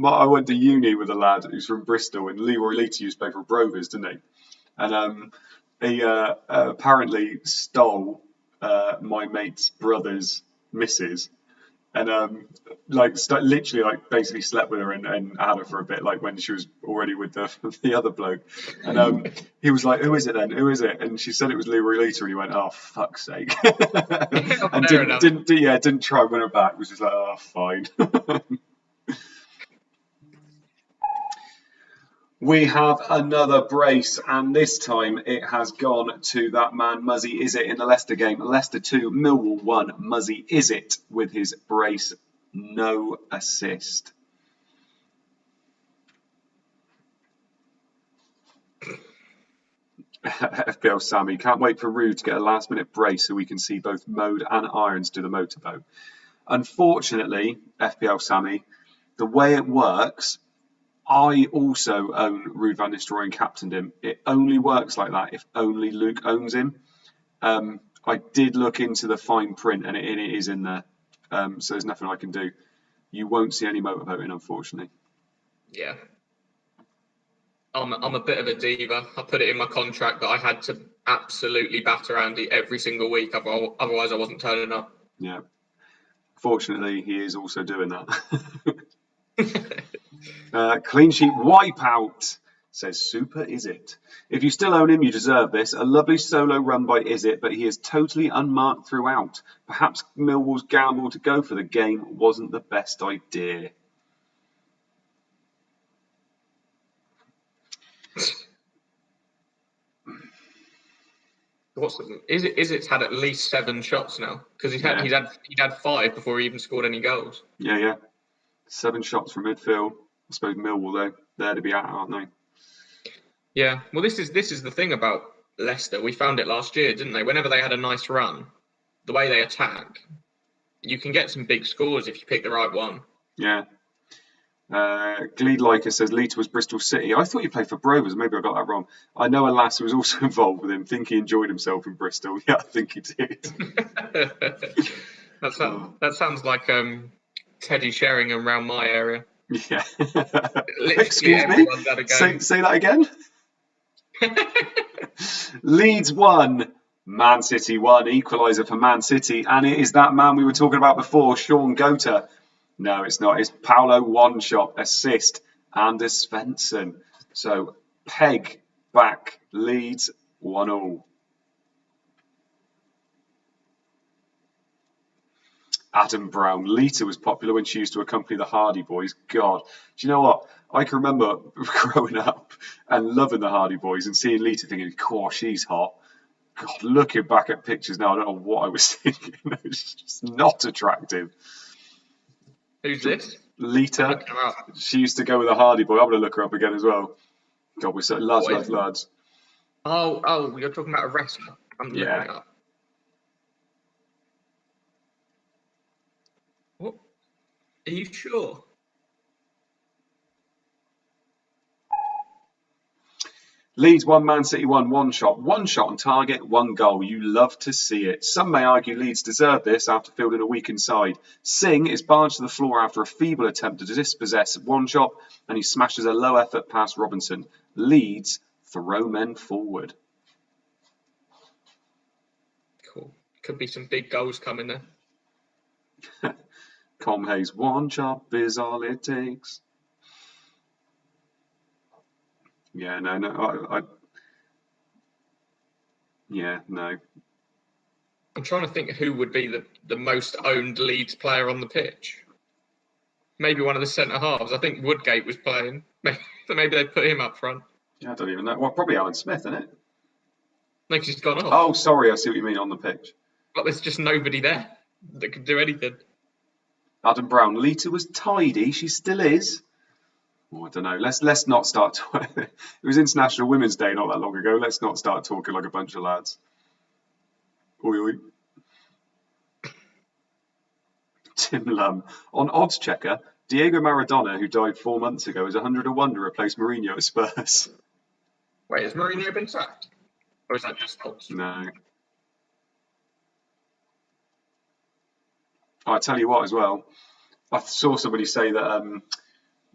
I went to uni with a lad who's from Bristol, and Leroy Lita used to play for Rovers, didn't he? And he apparently stole my mate's brother's missus, and literally basically slept with her and had her for a bit, like when she was already with the other bloke. And he was like, "Who is it then? Who is it?" And she said it was Leroy Lita, and he went, "Oh, fuck's sake!" And didn't try and win her back. It was just like, "Oh, fine." We have another brace, and this time it has gone to that man, Muzzy Is It, in the Leicester game. Leicester 2, Millwall 1. Muzzy Is It with his brace, no assist. FPL Sammy, can't wait for Rude to get a last-minute brace so we can see both Mode and Irons do the motorboat. Unfortunately, FPL Sammy, the way it works, I also own Ruud van Nistelrooy and captained him. It only works like that if only Luke owns him. I did look into the fine print and it is in there. So there's nothing I can do. You won't see any motorboating, unfortunately. Yeah. I'm a bit of a diva. I put it in my contract that I had to absolutely batter Andy every single week. Otherwise, I wasn't turning up. Yeah. Fortunately, he is also doing that. Clean sheet wipeout, says Super Is It. If you still own him, you deserve this. A lovely solo run by Is It, but he is totally unmarked throughout. Perhaps Millwall's gamble to go for the game wasn't the best idea. Is It's had at least 7 shots now? Because he'd had 5 before he even scored any goals. Yeah. 7 shots from midfield. I suppose Millwall, though, they're to be at, aren't they? Yeah. Well, this is the thing about Leicester. We found it last year, didn't they? Whenever they had a nice run, the way they attack, you can get some big scores if you pick the right one. Yeah. Gleed Liker says Leeds was Bristol City. I thought you played for Rovers. Maybe I got that wrong. I know a lass who was also involved with him. Think he enjoyed himself in Bristol. Yeah, I think he did. That sounds like Teddy Sheringham around my area. Yeah. Excuse me? Say that again? Leeds 1, Man City 1, equaliser for Man City. And it is that man we were talking about before, Sean Gota. No, it's not. It's Paolo one-shot, assist, and a Svensson. So, peg back, Leeds 1-0. Adam Brown. Lita was popular when she used to accompany the Hardy Boys. God, do you know what? I can remember growing up and loving the Hardy Boys and seeing Lita thinking, "Course, she's hot." God, looking back at pictures now, I don't know what I was thinking. It's just not attractive. Who's this? Lita. She used to go with a Hardy Boy. I'm going to look her up again as well. God, we're so lads. Oh, you're talking about a wrestler. I'm looking it up. What? Are you sure? Leeds 1, Man City 1, one shot on target, 1 goal. You love to see it. Some may argue Leeds deserve this after fielding a weakened side. Singh is barged to the floor after a feeble attempt to dispossess one shot, and he smashes a low effort past Robinson. Leeds throw men forward. Cool. Could be some big goals coming there. Com Hayes, 1 chop is all it takes. Yeah, no. No. I'm trying to think who would be the most owned Leeds player on the pitch. Maybe one of the centre halves. I think Woodgate was playing. Maybe they put him up front. Yeah, I don't even know. Well, probably Alan Smith, isn't it? No, 'cause he's gone off. Oh, sorry. I see what you mean on the pitch. But there's just nobody there that could do anything. Adam Brown. Lita was tidy. She still is. Oh, I don't know. Let's not start. It was International Women's Day not that long ago. Let's not start talking like a bunch of lads. Oi. Tim Lum. On Odds Checker, Diego Maradona, who died 4 months ago, is 101 to replace Mourinho at Spurs. Wait, has Mourinho been sacked? Or is that just odds? No. I tell you what, as well, I saw somebody say that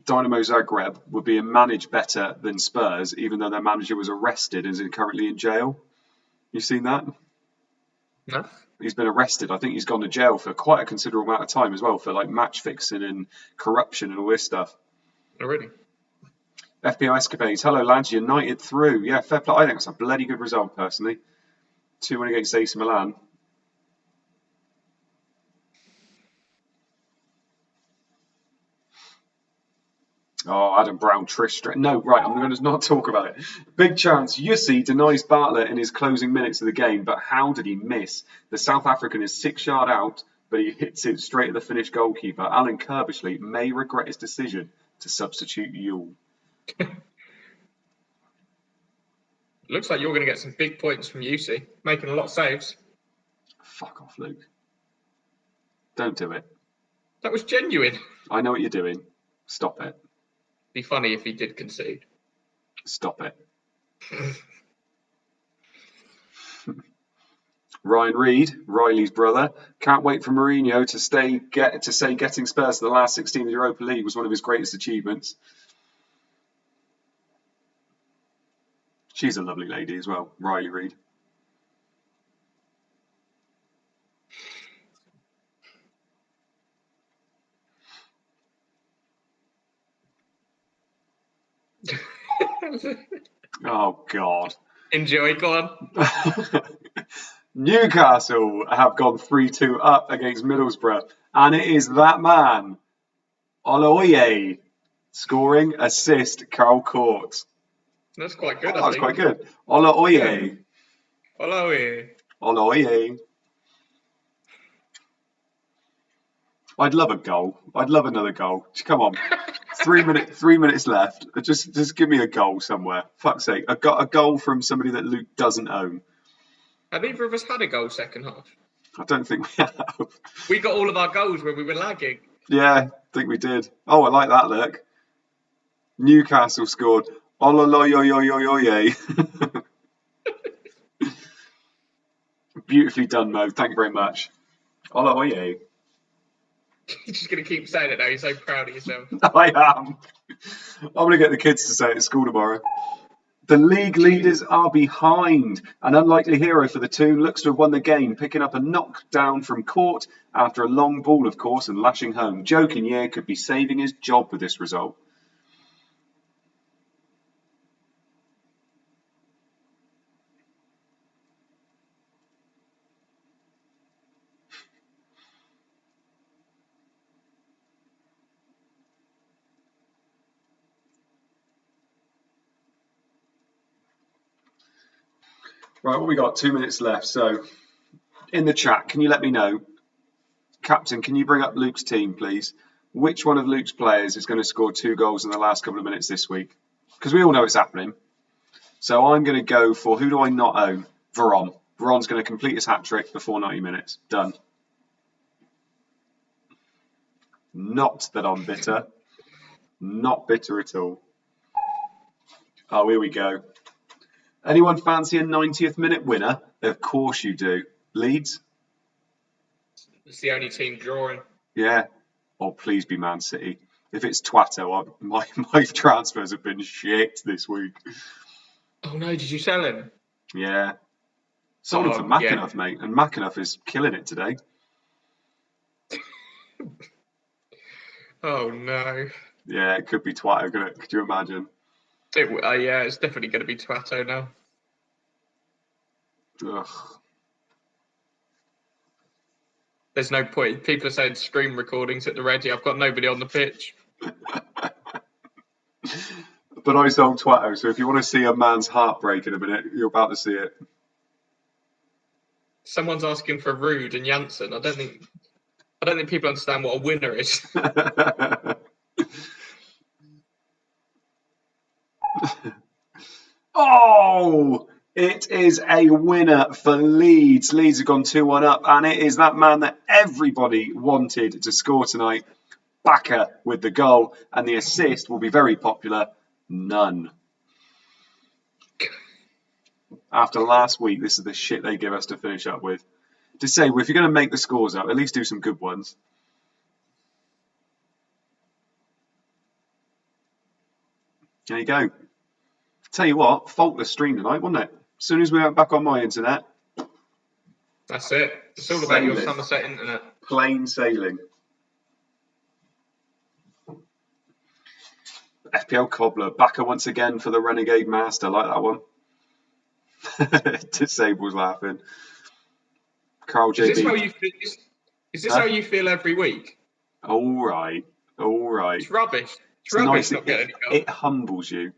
Dynamo Zagreb were being managed better than Spurs, even though their manager was arrested and is currently in jail. You seen that? No. He's been arrested. I think he's gone to jail for quite a considerable amount of time as well for like match fixing and corruption and all this stuff. Oh, really? FPO Escapades. Hello, lads. United through. Yeah, fair play. I think that's a bloody good result, personally. 2-1 against AC Milan. Oh, Adam Brown, Trish. No, right, I'm going to not talk about it. Big chance. Yussi denies Bartlett in his closing minutes of the game, but how did he miss? The South African is 6 yards out, but he hits it straight at the Finnish goalkeeper. Alan Kirbishley may regret his decision to substitute Yule. Looks like you're going to get some big points from Yussi, making a lot of saves. Fuck off, Luke. Don't do it. That was genuine. I know what you're doing. Stop it. Be funny if he did concede. Stop it. Ryan Reid, Riley's brother, can't wait for Mourinho to say getting Spurs to the last 16 of the Europa League was one of his greatest achievements. She's a lovely lady as well, Riley Reid. Oh, God. Enjoy, go on. Newcastle have gone 3-2 up against Middlesbrough, and it is that man, Oloye, scoring, assist, Carl Court. That's quite good, That was quite good. Oloye. Hello. Oloye. I'd love a goal. I'd love another goal. Come on. 3 minutes left. Just give me a goal somewhere. Fuck's sake. A goal from somebody that Luke doesn't own. Have either of us had a goal second half? I don't think we have. We got all of our goals when we were lagging. Yeah, I think we did. Oh, I like that look. Newcastle scored. Ololoyoyoyoyoye. Beautifully done, Mo. Thank you very much. Ololoye. You're just going to keep saying it now. You're so proud of yourself. I am. I'm going to get the kids to say it at school tomorrow. The league leaders are behind. An unlikely hero for the Toon looks to have won the game, picking up a knockdown from Court after a long ball, of course, and lashing home. Joking, yeah, could be saving his job with this result. Right, what we got? 2 minutes left. So, in the chat, can you let me know? Captain, can you bring up Luke's team, please? Which one of Luke's players is going to score 2 goals in the last couple of minutes this week? Because we all know it's happening. So I'm going to go for, who do I not own? Veron. Veron's going to complete his hat-trick before 90 minutes. Done. Not that I'm bitter. Not bitter at all. Oh, here we go. Anyone fancy a 90th minute winner? Of course you do. Leeds? It's the only team drawing. Yeah. Oh, please be Man City. If it's Twatto, my transfers have been shit this week. Oh no, did you sell him? Yeah. Sold him for McAnuff, mate. And McAnuff is killing it today. Oh no. Yeah, it could be Twatto, couldn't it? Could you imagine? Yeah, it's definitely going to be Twatto now. Ugh. There's no point. People are saying screen recordings at the ready. I've got nobody on the pitch. But I sold Twatto, so if you want to see a man's heartbreak in a minute, you're about to see it. Someone's asking for Rude and Janssen. I don't think people understand what a winner is. Oh, it is a winner for Leeds. Leeds have gone 2-1 up, and it is that man that everybody wanted to score tonight. Backer with the goal, and the assist will be very popular. None. After last week, this is the shit they give us to finish up with. To say, well, if you're going to make the scores up, at least do some good ones. There you go. Tell you what, faultless stream tonight, wasn't it? As soon as we went back on my internet. That's it. It's all about your Somerset internet. Plain sailing. FPL Cobbler, backer once again for the Renegade Master. Like that one. Disable's laughing. Carl JB. Is this how you feel? Is this how you feel every week? All right. It's rubbish. It's rubbish nice. not getting a goal. It humbles you.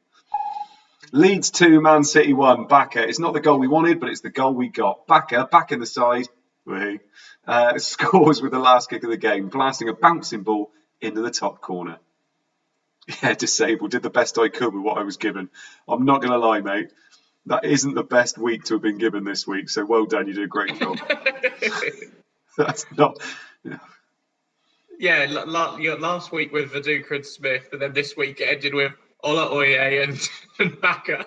Leeds 2, Man City 1. Backer. It's not the goal we wanted, but it's the goal we got. Backer, back in the side. Scores with the last kick of the game, blasting a bouncing ball into the top corner. Yeah, Disable. Did the best I could with what I was given. I'm not going to lie, mate. That isn't the best week to have been given this week. So well done. You did a great job. That's not... Yeah, last week with Viduka and Smith, and then this week it ended with Ola Oye and Baka.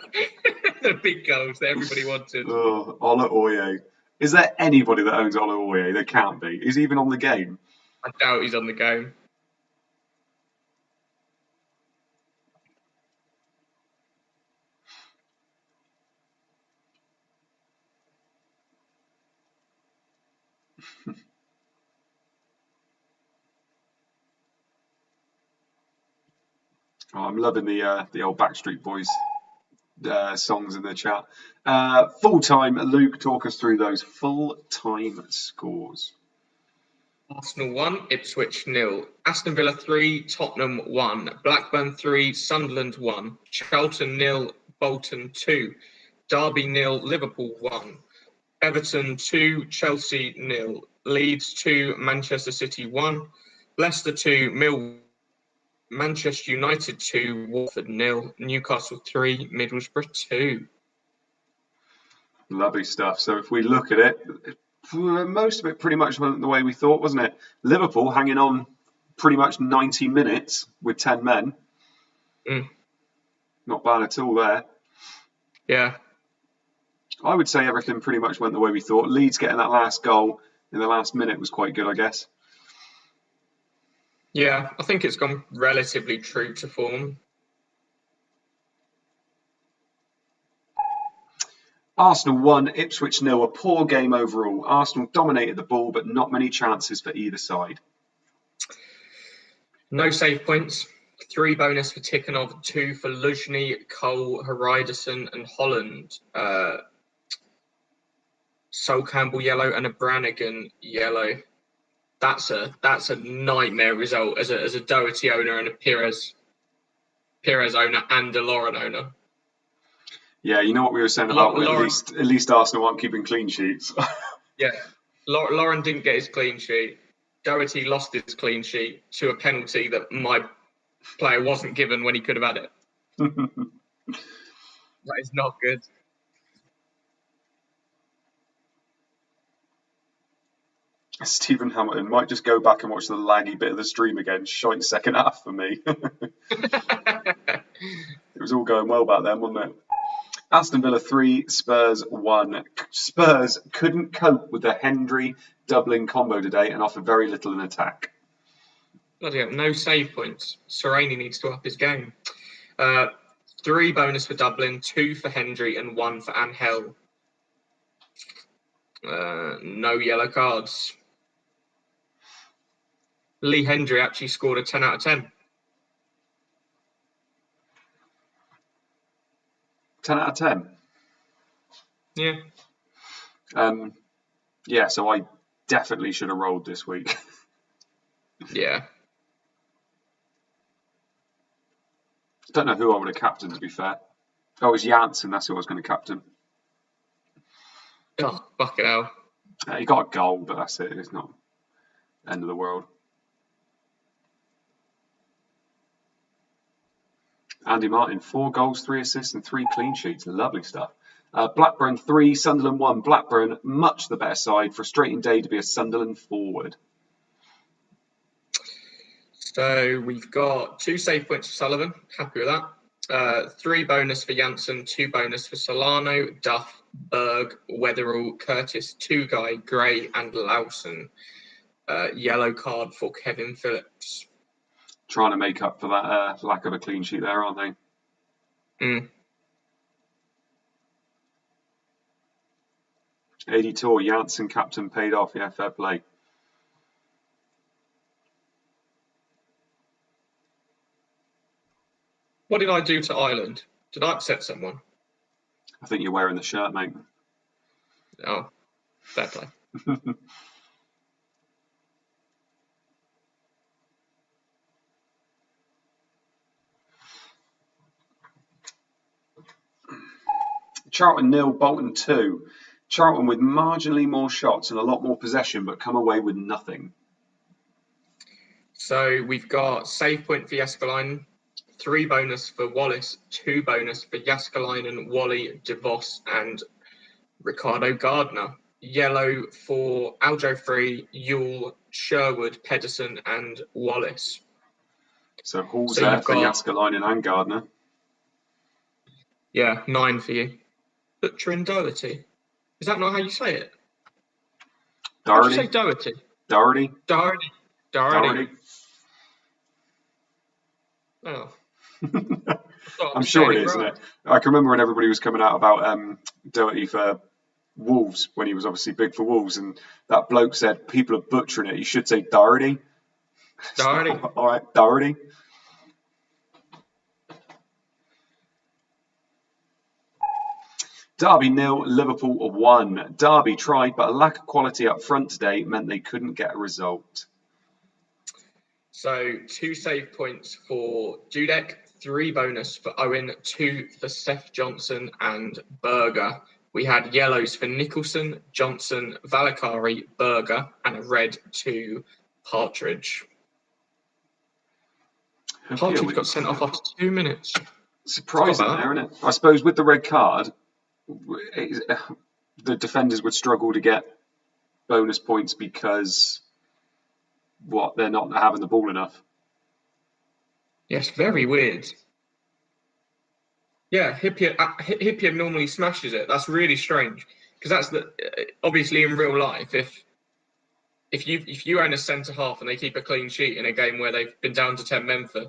The big goals that everybody wanted. Oh, Ola Oye. Is there anybody that owns Ola Oye? There can't be. Is he even on the game? I doubt he's on the game. Oh, I'm loving the old Backstreet Boys songs in the chat. Full time, Luke, talk us through those full time scores. Arsenal 1, Ipswich 0. Aston Villa 3, Tottenham 1. Blackburn 3, Sunderland 1. Charlton 0, Bolton 2. Derby 0, Liverpool 1. Everton 2, Chelsea 0. Leeds 2, Manchester City 1. Leicester 2, Millwall. Manchester United 2, Watford 0. Newcastle 3, Middlesbrough 2. Lovely stuff. So if we look at it, most of it pretty much went the way we thought, wasn't it? Liverpool hanging on pretty much 90 minutes with 10 men. Not bad at all there. Yeah. I would say everything pretty much went the way we thought. Leeds getting that last goal in the last minute was quite good, I guess. Yeah, I think it's gone relatively true to form. Arsenal 1, Ipswich 0. A poor game overall. Arsenal dominated the ball, but not many chances for either side. No save points. 3 bonus for Tikhonov, 2 for Luzhny, Cole, Hariderson and Holland. Sol Campbell yellow and a Brannigan yellow. That's a nightmare result as a Doherty owner and a Pires owner and a Lauren owner. Yeah, you know what we were saying about at least Arsenal aren't keeping clean sheets. Yeah, Lauren didn't get his clean sheet. Doherty lost his clean sheet to a penalty that my player wasn't given when he could have had it. That is not good. Stephen Hamilton might just go back and watch the laggy bit of the stream again. Shite second half for me. It was all going well back then, wasn't it? Aston Villa 3, Spurs 1. Spurs couldn't cope with the Hendry Dublin combo today and offered very little in attack. Bloody hell, no save points. Sereni needs to up his game. 3 bonus for Dublin, 2 for Hendry and 1 for Angel. No yellow cards. Lee Hendry actually scored a 10 out of 10. 10 out of 10? Yeah. Yeah, so I definitely should have rolled this week. Yeah. Don't know who I would have captained, to be fair. Oh, it was Janssen, that's who I was going to captain. Oh, fucking hell. He got a goal, but that's it. It's not the end of the world. Andy Martin, 4 goals, 3 assists and 3 clean sheets. Lovely stuff. Blackburn 3, Sunderland 1. Blackburn, much the better side. Frustrating day to be a Sunderland forward. So we've got 2 save points for Sullivan. Happy with that. 3 bonus for Janssen, 2 bonus for Solano, Duff, Berg, Weatherall, Curtis, 2 guy, Gray and Lawson. Yellow card for Kevin Phillips. Trying to make up for that lack of a clean sheet there, aren't they? 80 tour, Janssen captain paid off. Yeah, fair play. What did I do to Ireland? Did I upset someone? I think you're wearing the shirt, mate. Oh, fair play. Charlton 0, Bolton 2. Charlton with marginally more shots and a lot more possession, but come away with nothing. So we've got save point for Jääskeläinen, 3 bonus for Wallace, 2 bonus for Jääskeläinen, Wally, DeVos and Ricardo Gardner. Yellow for Aljo Free, Yule, Sherwood, Pedersen and Wallace. So Hall's there for Jääskeläinen and Gardner. Yeah, 9 for you. Butcher and Doherty. Is that not how you say it? How do you say Doherty? Doherty. Oh. I'm sure it is, isn't it? I can remember when everybody was coming out about Doherty for Wolves, when he was obviously big for Wolves, and that bloke said people are butchering it. You should say Doherty. Doherty. All right, Doherty. Derby 0, Liverpool 1. Derby tried, but a lack of quality up front today meant they couldn't get a result. So 2 save points for Dudek, 3 bonus for Owen, 2 for Seth Johnson and Berger. We had yellows for Nicholson, Johnson, Valakari, Berger, and a red to Partridge. Partridge got sent off after 2 minutes. Surprising there, isn't it? I suppose with the red card, the defenders would struggle to get bonus points because they're not having the ball enough. Yes, very weird. Yeah, Hippier normally smashes it. That's really strange because that's obviously in real life. If you own a centre half and they keep a clean sheet in a game where they've been down to 10 men for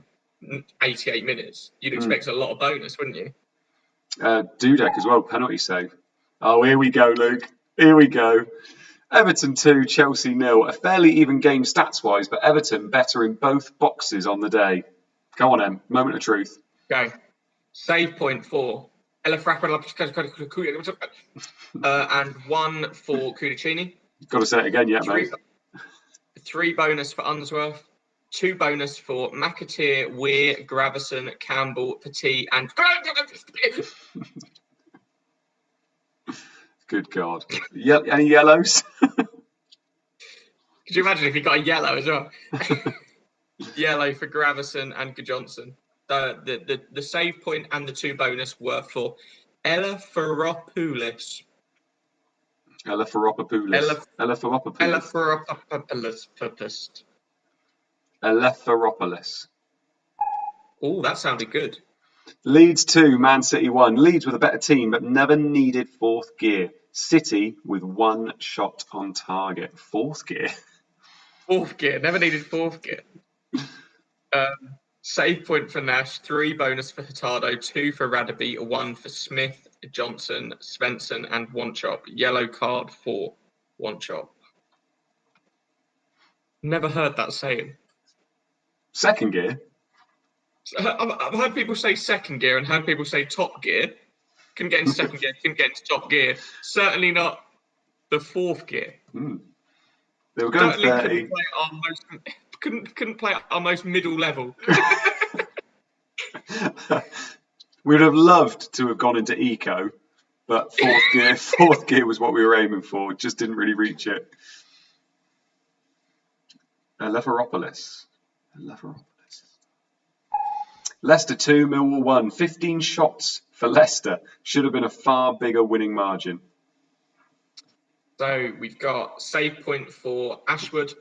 88 minutes, you'd expect a lot of bonus, wouldn't you? Dudek as well, penalty save. Oh, here we go, Luke. Here we go. Everton 2, Chelsea 0. A fairly even game stats-wise, but Everton better in both boxes on the day. Go on, Em. Moment of truth. Go. Save point for Ella Frappa and 1 for Kudicini. Got to say it again, yeah, mate. 3 bonus for Unsworth. 2 bonus for McAteer, Weir, Gravison, Campbell, Petit, and... Good God. Any yellows? Could you imagine if he got a yellow as well? Yellow for Gravison and Johnson. The save point and the 2 bonus were for Ella Ferropoulos. Ella Ferropoulos. Ella Ferropoulos. Ella Ferropoulos. Ella Ferropoulos. Oh, that sounded good. Leeds 2, Man City 1. Leeds with a better team, but never needed 4th gear. City with 1 shot on target. 4th gear? 4th gear. Never needed 4th gear. Save point for Nash, 3 bonus for Hurtado, 2 for Radaby, 1 for Smith, Johnson, Svensson, and Wanchop. Yellow card for Wanchop. Never heard that saying. 2nd gear? I've heard people say 2nd gear and heard people say top gear. Couldn't get into 2nd gear, couldn't get into top gear. Certainly not the 4th gear. They were going 30. Couldn't play at our most middle level. We'd have loved to have gone into eco, but 4th gear was what we were aiming for. Just didn't really reach it. Leveropoulos. Leicester 2, Millwall 1. 15 shots for Leicester. Should have been a far bigger winning margin. So we've got save point for Ashwood.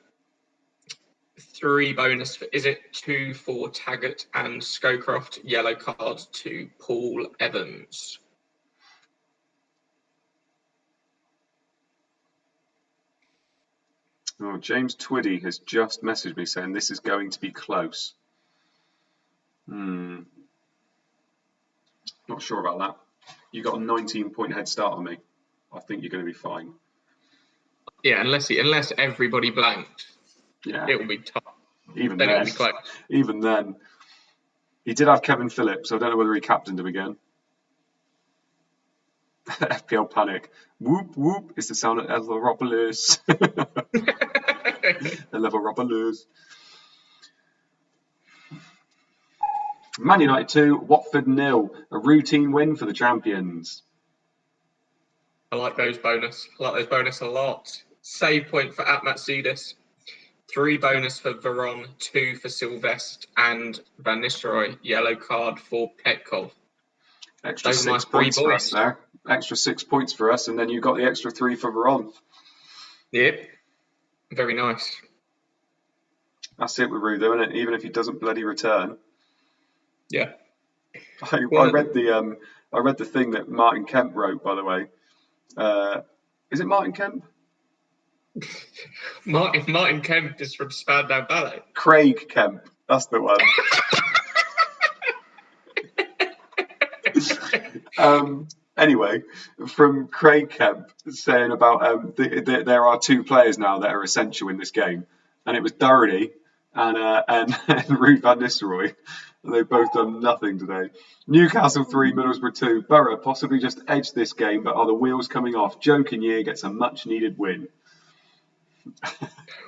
3 bonus for 2 for Taggart and Scowcroft. Yellow card to Paul Evans. Oh, James Twiddy has just messaged me saying this is going to be close. Not sure about that. You got a 19-point head start on me. I think you're going to be fine. Yeah, unless everybody blanked. Yeah, it will be tough. Even then, he did have Kevin Phillips. So I don't know whether he captained him again. FPL panic. Whoop whoop! It's the sound of Leveropoulos. Leveropoulos. Man United 2, Watford 0. A routine win for the champions. I like those bonus. I like those bonus a lot. Save point for Atmatsudis. 3 bonus for Veron, 2 for Sylvester and Van Nistelrooy. Yellow card for Petkov. Extra 6 points for us there. Extra 6 points for us, and then you got the extra 3 for Veron. Yep. Very nice. That's it with Rudo, isn't it? Even if he doesn't bloody return. Yeah. I read the thing that Martin Kemp wrote, by the way. Is it Martin Kemp? Martin Kemp is from Spandau Ballet. Craig Kemp, that's the one. Anyway, from Craig Kemp saying about there are 2 players now that are essential in this game, and it was Doherty and Ruud van Nistelrooy. They've both done nothing today. Newcastle 3, Middlesbrough 2. Borough possibly just edged this game, but are the wheels coming off? Joe Kinnear gets a much-needed win.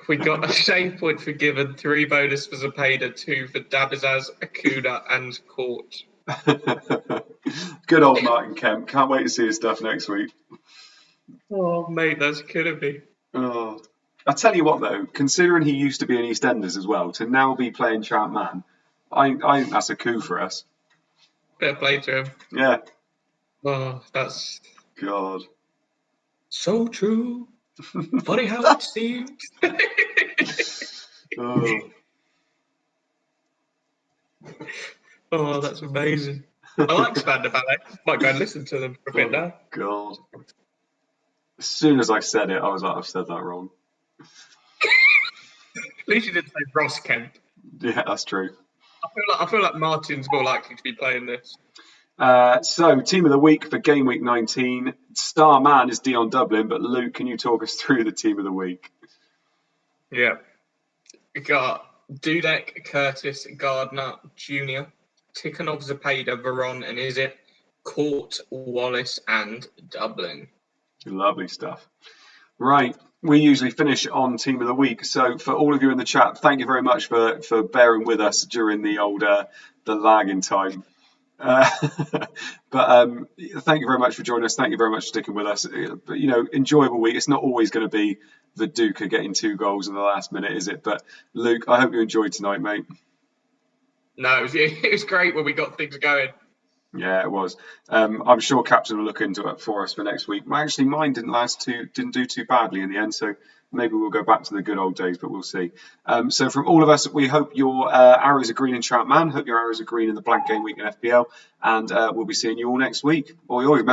We got a shave point for Given, 3 bonus for Zapata, 2 for Dabizaz, Acuna, and Court. Good old Martin Kemp. Can't wait to see his stuff next week. Oh, mate, that's gonna be. Oh. I tell you what, though, considering he used to be in EastEnders as well, to now be playing ChampMan, I think that's a coup for us. Fair play to him. Yeah. Oh, that's God. so true. Funny how it seems. Oh. Oh, that's amazing. I like Spandau Ballet. Might go and listen to them for a bit now. God. As soon as I said it, I was like, I've said that wrong. At least you didn't say Ross Kemp. Yeah, that's true. I feel like Martin's more likely to be playing this. So, team of the week for game week 19. Star man is Dion Dublin, but Luke, can you talk us through the team of the week? Yeah. We got Dudek, Curtis, Gardner, Jr., Tikhonov, Zapata, Veron, and is it Court, Wallace, and Dublin. Lovely stuff. Right. We usually finish on team of the week. So for all of you in the chat, thank you very much for bearing with us during the lag in time. But thank you very much for joining us. Thank you very much for sticking with us. But, enjoyable week. It's not always going to be the Duke getting 2 goals in the last minute, is it? But Luke, I hope you enjoyed tonight, mate. No, it was great when we got things going. Yeah, it was. I'm sure Captain will look into it for us for next week. Actually, mine didn't do too badly in the end, so maybe we'll go back to the good old days, but we'll see. So from all of us, we hope your arrows are green in ChampMan, hope your arrows are green in the blank game week in FPL, and we'll be seeing you all next week. Oi, oi,